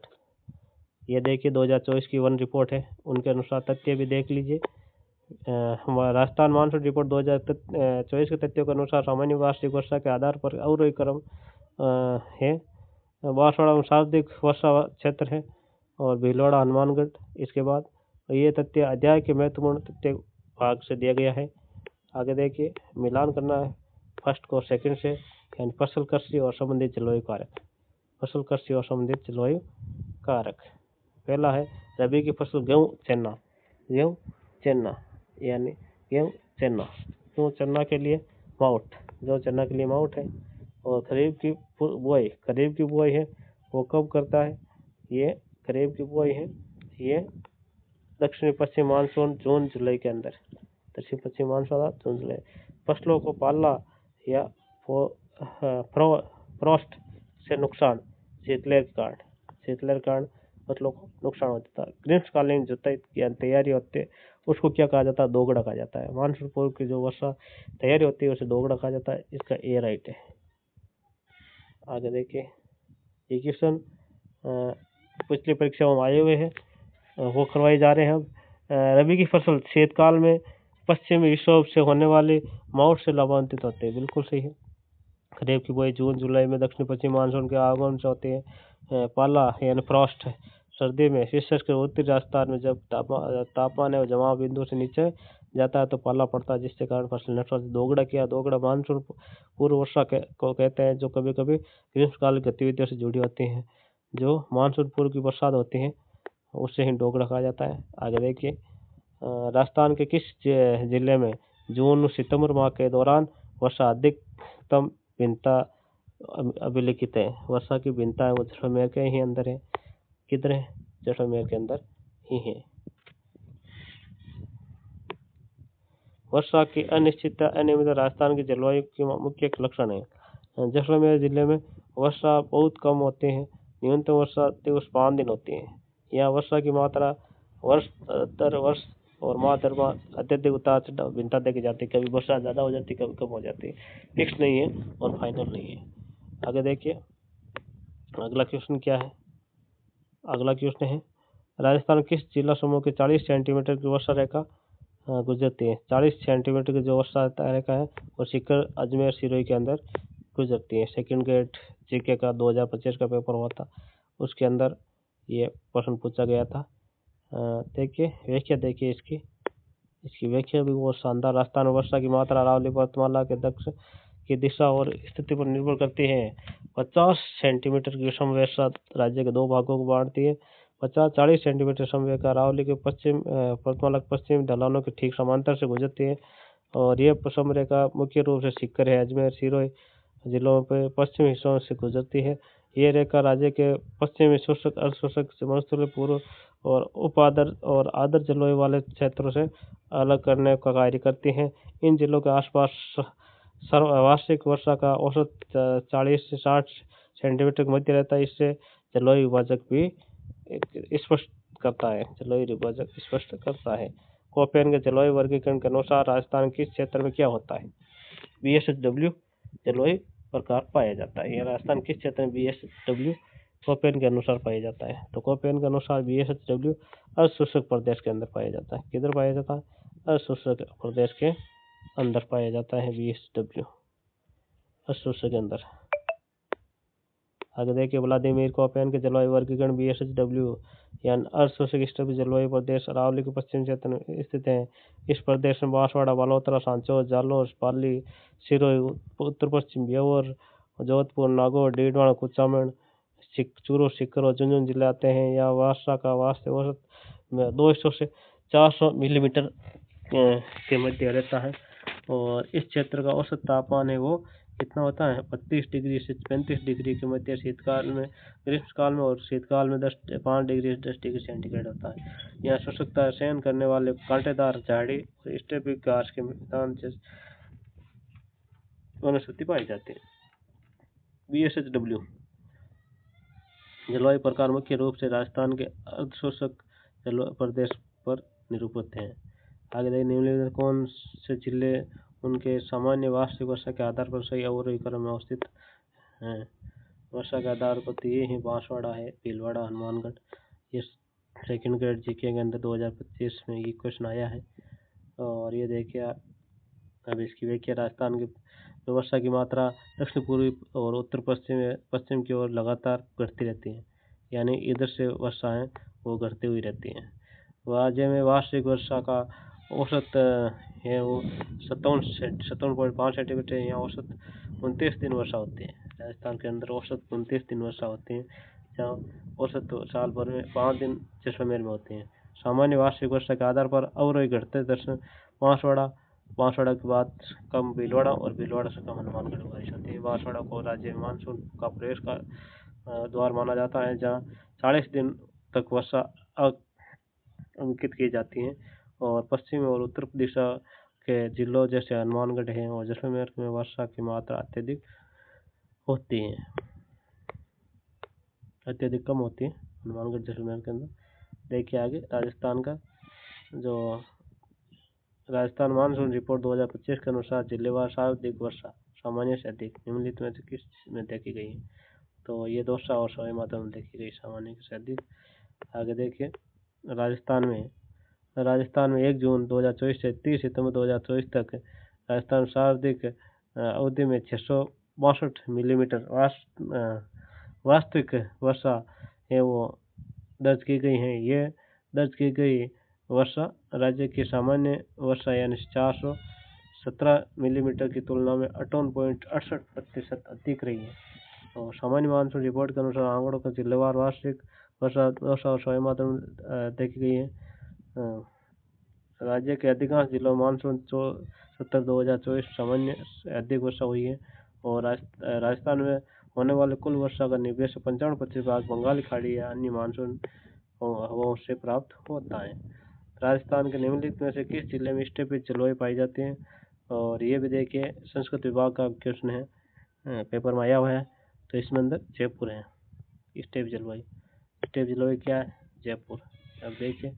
ये देखिए 2024 की वन रिपोर्ट है, उनके अनुसार तथ्य भी देख लीजिए। हमारा राजस्थान मानसून रिपोर्ट 2024 के तथ्यों के अनुसार सामान्य वार्षिक वर्षा के आधार पर अवरोही क्रम है। बांसवाड़ा में सर्वाधिक वर्षा क्षेत्र है और भीलवाड़ा, हनुमानगढ़ इसके बाद। ये तथ्य अध्याय के महत्वपूर्ण तथ्य भाग से दिया गया है। आगे देखिए मिलान करना है फर्स्ट को सेकंड से, यानी फसल कृषि और संबंधित जलवायु कारक। फसल कृषि और संबंधित जलवायु कारक, पहला है रबी की फसल गेहूँ चना यानी गेहूँ चना के लिए माउट, जो चना के लिए माउट है। और खरीफ की बुआई है वो कब करता है, ये खरीफ की बुआई है ये दक्षिण पश्चिम मानसून जून जुलाई के अंदर, दक्षिण पश्चिम मानसून जून जुलाई। फसलों को पाला या फ्रॉस्ट से नुकसान, शीतलहर के कारण फसलों को नुकसान हो जाता है। ग्रीष्मकालीन जुताई की तैयारी होती है उसको क्या कहा जाता है, दोगड़ा कहा जाता है। मानसून पूर्व की जो वर्षा तैयारी होती है उसे दोगड़ा कहा जाता है, इसका ए राइट है। आगे देखिए ये क्वेश्चन पिछली परीक्षाओं में आए हुए हैं, वो करवाए जा रहे हैं। अब रबी की फसल शीतकाल में पश्चिमी विक्षोभ से होने वाले माउट से लाभान्वित होते हैं, बिल्कुल सही है। खरीफ की बुआई जून जुलाई में दक्षिण पश्चिम मानसून के आगमन से होती है। पाला यानी फ्रॉस्ट सर्दी में, विशेषकर उत्तरी राजस्थान में जब तापमान है जमाव बिंदु से नीचे जाता है तो पाला पड़ता है, जिसके कारण फसल नष्ट होती है। दोगड़ा मानसून पूर्व वर्षा को कहते हैं, जो कभी कभी ग्रीष्मकाल गतिविधियों से जुड़ी होती हैं। जो मानसून पूर्व की बरसात होती है उससे ही दोगड़ा कहा जाता है। आगे देखिए राजस्थान के किस जिले में जून सितंबर माह के दौरान वर्षा अधिकतम भिन्नता अभिलिखित है। वर्षा की भिन्नता है वो जैसलमेर के ही अंदर है। किधर है? जैसलमेर के अंदर ही है। वर्षा की अनिश्चितता अनियमित राजस्थान की जलवायु के मुख्य लक्षण है। जैसलमेर जिले में वर्षा बहुत कम होती है। न्यूनतम वर्षा दिवस 5 दिन होती है। यहाँ वर्षा की मात्रा वर्ष दर वर्ष और माह दर माह अत्यधिक उतार चढ़ाव भिन्नता देखी जाती है। कभी वर्षा ज़्यादा हो जाती है, कभी कम हो जाती है। फिक्स नहीं है और फाइनल नहीं है। आगे देखिए अगला क्वेश्चन क्या है। अगला क्वेश्चन है राजस्थान किस जिला समूह के 40 सेंटीमीटर की वर्षा रेखा गुजरती है। 40 सेंटीमीटर की जो वर्षा रेखा है वो सीकर अजमेर सिरोही के अंदर गुजरती है। सेकंड ग्रेड जीके का 2025 का पेपर हुआ था, उसके अंदर ये प्रश्न पूछा गया था। देखिए व्याख्या देखिए इसकी व्याख्या भी बहुत शानदार। राजस्थान में वर्षा की मात्रा अरावली पर्वतमाला के दक्षिण की दिशा और स्थिति पर निर्भर करती है। 50 सेंटीमीटर की विषम वर्षा राज्य के 2 भागों को बांटती है। 40 सेंटीमीटर समवेका अरावली के पश्चिम पर्वतमाला के पश्चिमी ढलानों के ठीक समांतर से गुजरती है और यह पश्चिम रेखा मुख्य रूप से सीकर है अजमेर सिरोही जिलों के पश्चिमी हिस्सों से गुजरती है। ये रेखा राज्य के पश्चिमी शुष्क अर्धशुष्क समस्थलीय पूर्व और उपादर और आदर जलवायु वाले क्षेत्रों से अलग करने का कार्य करती है। इन जिलों के आसपास वार्षिक वर्षा का औसत 40 से 60 सेंटीमीटर के मध्य रहता है। इससे जलवायु विभाजक भी स्पष्ट करता है। जलवायु विभाजक स्पष्ट करता है। कोपेन के जलवायु वर्गीकरण के अनुसार राजस्थान किस क्षेत्र में क्या होता है? BSW जलवायु प्रकार पाया जाता है। यह राजस्थान किस क्षेत्र में BSW कोपेन के अनुसार पाया जाता है? तो कोपेन के अनुसार BSW अर्धशुष्क प्रदेश के अंदर पाया जाता है। किधर पाया जाता है? अर्धशुष्क प्रदेश के अंदर पाया जाता है BSW अर्धशुष्क के अंदर। आगे देखिए व्लादिमीर कोपेन के जलवायु वर्गीकरण BSW यानी अर्धशुष्क जलवायु प्रदेश अरावली के पश्चिम क्षेत्र में स्थित है। इस प्रदेश में बांसवाड़ा, बालोतरा, सांचौर, जालौर, पाली, सिरोही, उत्तर पश्चिम ब्यावर, जोधपुर, नागौर, डीडवाना, कुचामन, चूरू, सीकर और झुंझुनू जिले आते हैं। यहाँ वर्षा का वार्षिक औसत 200 से 400 मिलीमीटर के मध्य रहता है और इस क्षेत्र का औसत तापमान है वो कितना होता है? 32 डिग्री से 35 डिग्री के मध्य शीतकाल में, ग्रीष्मकाल में और शीतकाल में 5 डिग्री से 10 डिग्री सेंटीग्रेड होता है। यहाँ शुष्कता सहन करने वाले कांटेदार झाड़ी और स्टेपिक घास के मैदान से वनस्पति पाई जाती है। BSW जलवायु प्रकार मुख्य रूप से राजस्थान के अर्धशुष्क जलवायु प्रदेश पर निरूपित हैं। आगे देखिए निम्नलिखित कौन से जिले उनके सामान्य वार्षिक वर्षा के आधार पर सही अवरोही क्रम में अवस्थित हैं। वर्षा के आधार पर तो ये ही बांसवाड़ा है, भीलवाड़ा, हनुमानगढ़। ये सेकंड ग्रेड जीके के अंदर 2025 में ये क्वेश्चन आया है। और ये देखिए अब इसकी व्याख्या राजस्थान की वर्षा की मात्रा दक्षिण पूर्वी और उत्तर पश्चिम की ओर लगातार घटती रहती है, यानी इधर से वर्षाएं वो घटती हुई रहती हैं। राज्य में वार्षिक वर्षा का औसत है वो 57.5 सेंटीमीटर। यहाँ औसत 29 दिन वर्षा होती है। राजस्थान के अंदर औसत 29 दिन वर्षा होती है, जहाँ औसत साल भर में 5 दिन जैसलमेर में होते हैं। सामान्य वार्षिक वर्षा के आधार पर अवरोही घटते दर्शन बांसवाड़ा के बाद कम भीलवाड़ा और भीलवाड़ा से कम हनुमानगढ़ बारिश होती है। बांसवाड़ा को राज्य में मानसून का प्रवेश का द्वार माना जाता है, जहाँ 40 दिन तक वर्षा अंकित की जाती है और पश्चिम और उत्तर दिशा के जिलों जैसे हनुमानगढ़ है और जैसलमेर में वर्षा की मात्रा अत्यधिक होती है, अत्यधिक कम होती है हनुमानगढ़ जैसलमेर के अंदर। देखिए आगे राजस्थान का जो राजस्थान मानसून रिपोर्ट 2025 के अनुसार जिलेवार सर्वाधिक वर्षा सामान्य से अधिक निम्नलिखित में से किस में देखी गई है? तो ये दौसा और सवाई माधोपुर में देखी गई सामान्य से अधिक। आगे देखिए राजस्थान में 1 जून 2024 से 30 सितंबर 2024 तक राजस्थान सर्वाधिक अवधि में 662 मिलीमीटर वास्तविक वर्षा है वो दर्ज की गई है। ये दर्ज की गई वर्षा राज्य की सामान्य वर्षा यानी 417 मिलीमीटर की तुलना में 58.68% अधिक रही है। और सामान्य मानसून रिपोर्ट के अनुसार आंकड़ों का जिलेवार वार्षिक वर्षा दौसा और सवाई माधोपुर में देखी गई है। राज्य के अधिकांश जिलों में मानसून 2024 सामान्य से अधिक वर्षा हुई है और राजस्थान में होने वाले कुल वर्षा का 90 से 95% भाग बंगाली खाड़ी या अन्य मानसून हवाओं से प्राप्त होता है। राजस्थान के निम्नलिखित में से किस जिले में स्टेपी जलवायु पाई जाती है? और ये भी देखिए संस्कृत विभाग का क्वेश्चन है, पेपर में आया हुआ है। तो इसमें अंदर जयपुर है स्टेप जलवायु। स्टेप जलवायु क्या है? जयपुर। अब देखिए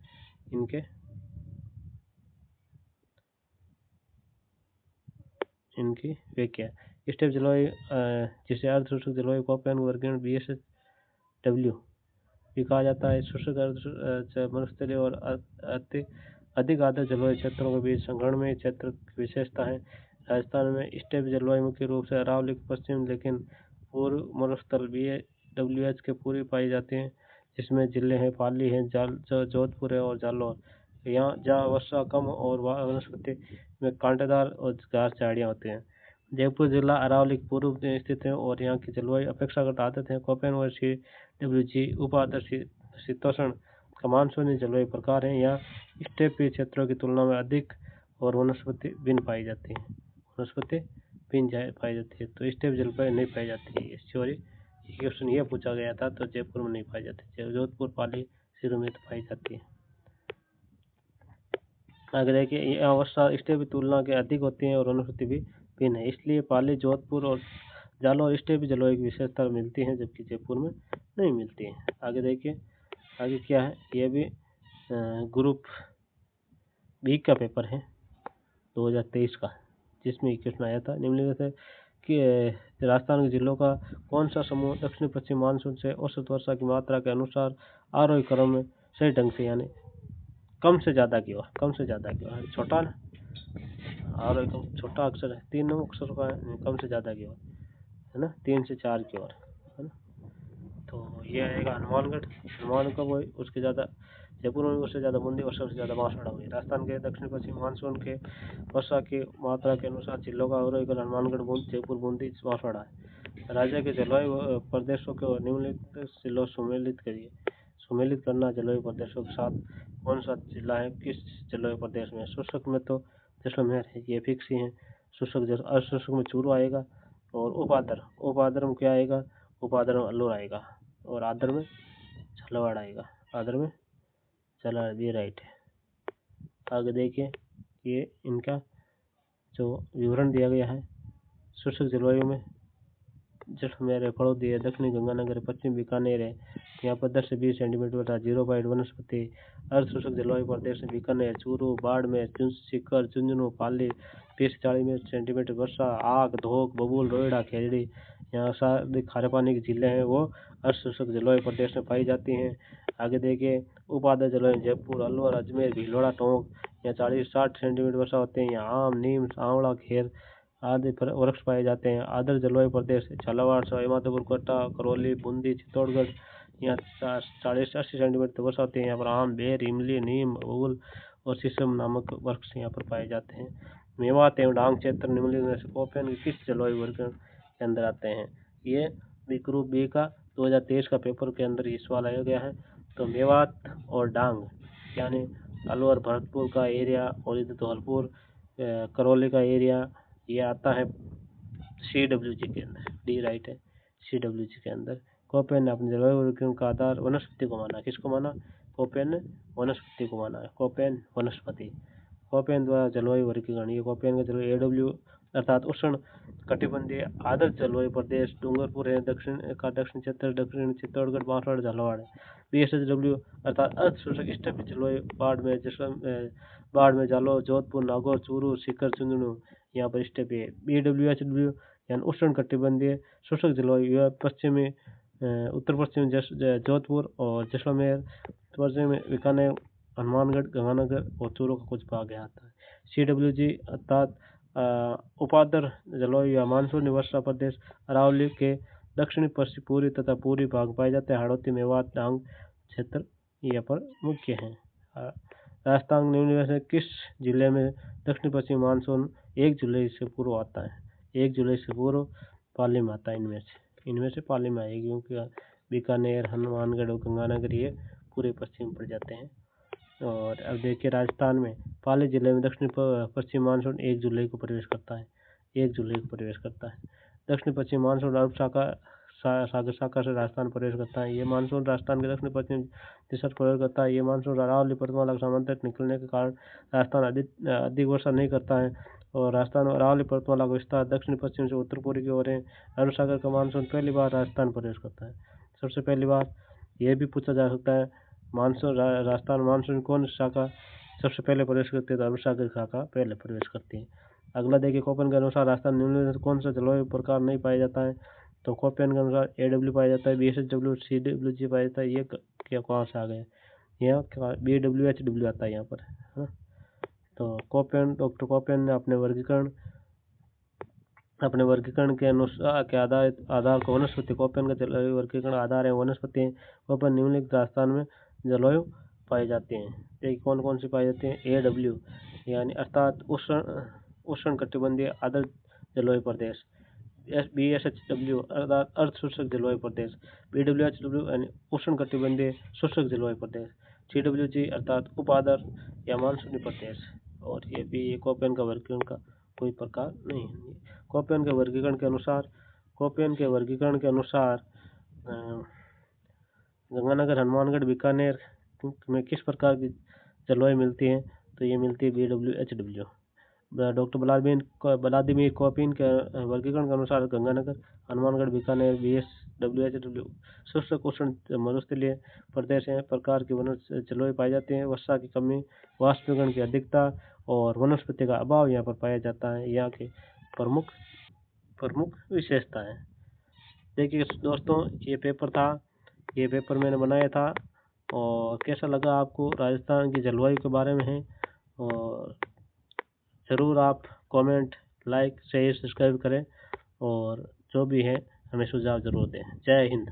इनकी व्याख्या। स्टेप जलवायु जिसे अर्ध शुष्क जलवायु कोपेन वर्गीकरण BSW भी कहा जाता है। शुष्क मरुस्थलीय और अधिक आर्द्र जलवायु क्षेत्रों के बीच संकरणमय क्षेत्र की विशेषता है। राजस्थान में स्टेप जलवायु मुख्य रूप से अरावली के पश्चिम लेकिन पूर्व मरुस्थल BWH के पूर्वी पाई जाती है, जिसमें जिले हैं पाली है, जोधपुर है और जालौर। यहाँ जहाँ वर्षा कम और वनस्पति में कांटेदार और घास झाड़ियाँ होती हैं। जयपुर जिला अरावली के पूर्व में स्थित है और यहाँ की जलवायु अपेक्षाकृत आदत है। कोपेन व CWG उप आर्द्र शीतोष्ण का मानसूनी जलवायु प्रकार है। यहाँ स्टेपी क्षेत्रों की तुलना में अधिक और वनस्पति भिन्न पाई जाती है। तो स्टेप जलवायु नहीं पाई जाती है। इस चोरी क्वेश्चन ये पूछा गया था, तो जयपुर में नहीं पाई जाती, जोधपुर पाली सिरों में तो पाई जाती है। आगे देखिए, यहाँ वर्षा स्टेप की तुलना के अधिक होती है और वनस्पति भी भिन्न है, इसलिए पाली, जोधपुर और जालौर स्टेप जलवायु की विशेषता मिलती है, जबकि जयपुर में नहीं मिलती है। आगे देखिए, आगे क्या है, ये भी ग्रुप बी का पेपर है 2023 का, जिसमें क्वेश्चन आया था निम्नलिखित है कि राजस्थान के जिलों का कौन सा समूह दक्षिण पश्चिम मानसून से औसत वर्षा की मात्रा के अनुसार आरोही क्रम में सही ढंग से यानी कम से ज़्यादा की ओर, छोटा ना आरोही छोटा अक्षर है, 3 अक्षर का कम से ज़्यादा की ओर है ना, 3 से 4 की ओर है ना। तो ये आएगा हनुमानगढ़ का वो उसके ज़्यादा जयपुर में उससे ज़्यादा बूंदी और सबसे ज़्यादा बांसवाड़ा हुई। राजस्थान के दक्षिण पश्चिम मानसून के वर्षा की मात्रा के अनुसार जिलों का अवरोही हनुमानगढ़, जयपुर, बूंदी, बांसवाड़ा है। राज्य के जलवायु प्रदेशों के निम्नलिखित जिलों सम्मिलित करिए। सम्मिलित करना जलवायु प्रदेशों के साथ कौन सा जिला है किस जलवायु प्रदेश में? शुष्क में तो जैसलमेर है, ये फिक्स ही है। अशुष्क में चूरू आएगा और उपाद्र में क्या आएगा? उपाद्र में अल्लूर आएगा और आद्र में झालावाड़ आएगा। ये राइट है। आगे देखिए, ये इनका जो विवरण दिया गया है, शुष्क जलवायु में जैसलमेर है, फड़ौदी है, दक्षिणी गंगानगर है, पश्चिम बीकानेर है, यहाँ पर 10 से 20 सेंटीमीटर वर्षा, 0 वनस्पति। अर्ध शुष्क जलवायु प्रदेश में बीकानेर, चूरू, बाड़मेर, सीकर, झुंझुनू, पाली 30 से 40 सेंटीमीटर वर्षा, आग, धोक, बबूल, रोहिड़ा, खेजड़ी, यहाँ सर्वाधिक खारे पानी की झीलें हैं वो अर्ध शुष्क जलवायु प्रदेश में पाई जाती हैं। आगे देखिए, उपाद्र जलवायु जयपुर, अलवर, अजमेर, भीलवाड़ा, टोंक, यहाँ 40-60 सेंटीमीटर वर्षा होते हैं। यहाँ आम, नीम, आंवला, खेर आदि वृक्ष पाए जाते हैं। आर्द्र जलवायु प्रदेश झालावाड़, सवाईमाधोपुर, कोटा, करौली, बूंदी, चित्तौड़गढ़, यहाँ 40 से 80 सेंटीमीटर वर्षा होती है। यहाँ पर आम, बेर, इमली, नीम, बबूल और शीशम नामक वृक्ष यहाँ पर पाए जाते हैं। मेवात एवं डांग क्षेत्र निम्नलिखित में से कोपेन किस जलवायु वर्ग के अंदर आते हैं? ये ग्रुप बी का 2023 का पेपर के अंदर ये सवाल आया गया है। तो मेवात और डांग यानी अलवर, भरतपुर का एरिया और इधर धौलपुर, करौली का एरिया, ये आता है CWG के अंदर। डी राइट है, CWG के अंदर। कोपेन ने अपने जलवायु वर्गीकरण का आधार वनस्पति को माना। किसको माना? कोपेन ने वनस्पति को माना है। कोपेन द्वारा जलवायु वर्गीकरण, ये कोपेन का जलवायु AW अर्थात उष्ण कटिबंधीय आर्द्र जलवायु प्रदेश डूंगरपुर है, दक्षिण क्षेत्र, दक्षिण चित्तौड़गढ़, बांसवाड़ा, झालावाड़ है। BSW अर्थात अर्ध शुष्क स्टेप जलवायु बाड़मेर, जालौर, जोधपुर, नागौर, चूरू, सीकर, झुंझुनू, यहाँ पर स्टेप है। BWHW यानी उष्ण कटिबंधीय शुष्क जलवायु पश्चिमी उत्तर पश्चिम जोधपुर और जैसलमेर, पश्चिम में बीकानेर, हनुमानगढ़, गंगानगर और चूरू का कुछ भाग यहाँ आता है। CWG अर्थात उपाद्र जलवायु या मानसूनी वर्षा प्रदेश अरावली के दक्षिणी पश्चिम पूर्वी तथा पूर्वी भाग पाए जाते हैं। हाड़ौती, मेवात, डांग क्षेत्र यहाँ पर मुख्य हैं। राजस्थान निम्नलिखित में किस जिले में दक्षिण पश्चिम मानसून 1 जुलाई से पूर्व आता है? 1 जुलाई से पूर्व पाली में आता है। इनमें से पाली में आएगी, क्योंकि बीकानेर, हनुमानगढ़ और गंगानगर ये पूरे पश्चिम पड़ जाते हैं। और अब देखिए, राजस्थान में पाली जिले में दक्षिण पश्चिम मानसून 1 जुलाई को प्रवेश करता है। 1 जुलाई को प्रवेश करता है। दक्षिण पश्चिम मानसून अरब सागर शाखा से राजस्थान प्रवेश करता है। ये मानसून राजस्थान के दक्षिण पश्चिम दिशा प्रवेश करता है। ये मानसून अरावली पर्वतमाला के समांतर निकलने के कारण राजस्थान अधिक वर्षा नहीं करता है और राजस्थान और अरावली पर्वतमाला का विस्तार दक्षिण पश्चिम से उत्तर पूर्व की ओर है। अरब सागर का मानसून पहली बार राजस्थान प्रवेश करता है। सबसे पहली बार यह भी पूछा जा सकता है, मानसून राजस्थान मानसून कौन शाखा सबसे पहले प्रवेश करती है, तो अरब सागर शाखा पहले प्रवेश करती है। अगला देखिए, कोपेन के अनुसार राजस्थान निम्नलिखित में कौन सा जलवायु प्रकार नहीं पाया जाता है, तो कोपेन के अनुसार AW पाया जाता है, BSHW, CWG पाया जाता है। ये क्या कहाँ से आ गए, यहाँ BWHW आता है यहाँ पर, है ना। तो डॉक्टर कोपेन ने अपने वर्गीकरण के अनुसार के आधार को वनस्पति, कोपेन का जलवायु वर्गीकरण आधार है वनस्पति। कोपेन निम्नलिखित राजस्थान में जलवायु पाई जाती हैं। देखिए कौन कौन सी पाई जाती हैं। AW यानी अर्थात उष्ण कटिबंधीय आर्द्र जलवायु प्रदेश। BSHW अर्थात अर्ध शुष्क जलवायु प्रदेश। BWHW यानी उष्ण कटिबंधीय शुष्क जलवायु प्रदेश। CWG अर्थात उप आर्द्र या मानसूनी प्रदेश। और ये भी कोपेन का वर्गीकरण का कोई प्रकार नहीं है। कोपेन के वर्गीकरण के अनुसार गंगानगर, हनुमानगढ़, बीकानेर में किस प्रकार की जलवायु मिलती है, तो ये मिलती है BWHW। डॉक्टर व्लादिमीर कोपिन के वर्गीकरण के अनुसार गंगानगर, हनुमानगढ़, बीकानेर, BWHW शुष्क उष्ण मरुस्थलीय प्रदेश हैं। प्रकार की जलवायु पाई जाती है। वर्षा की कमी, वाष्पीकरण की अधिकता और वनस्पति का अभाव यहाँ पर पाया जाता है। यहाँ की प्रमुख विशेषता है। देखिए दोस्तों, ये पेपर मैंने बनाया था और कैसा लगा आपको, राजस्थान की जलवायु के बारे में है। और ज़रूर आप कमेंट, लाइक, शेयर, सब्सक्राइब करें और जो भी है हमें सुझाव ज़रूर दें। जय हिंद।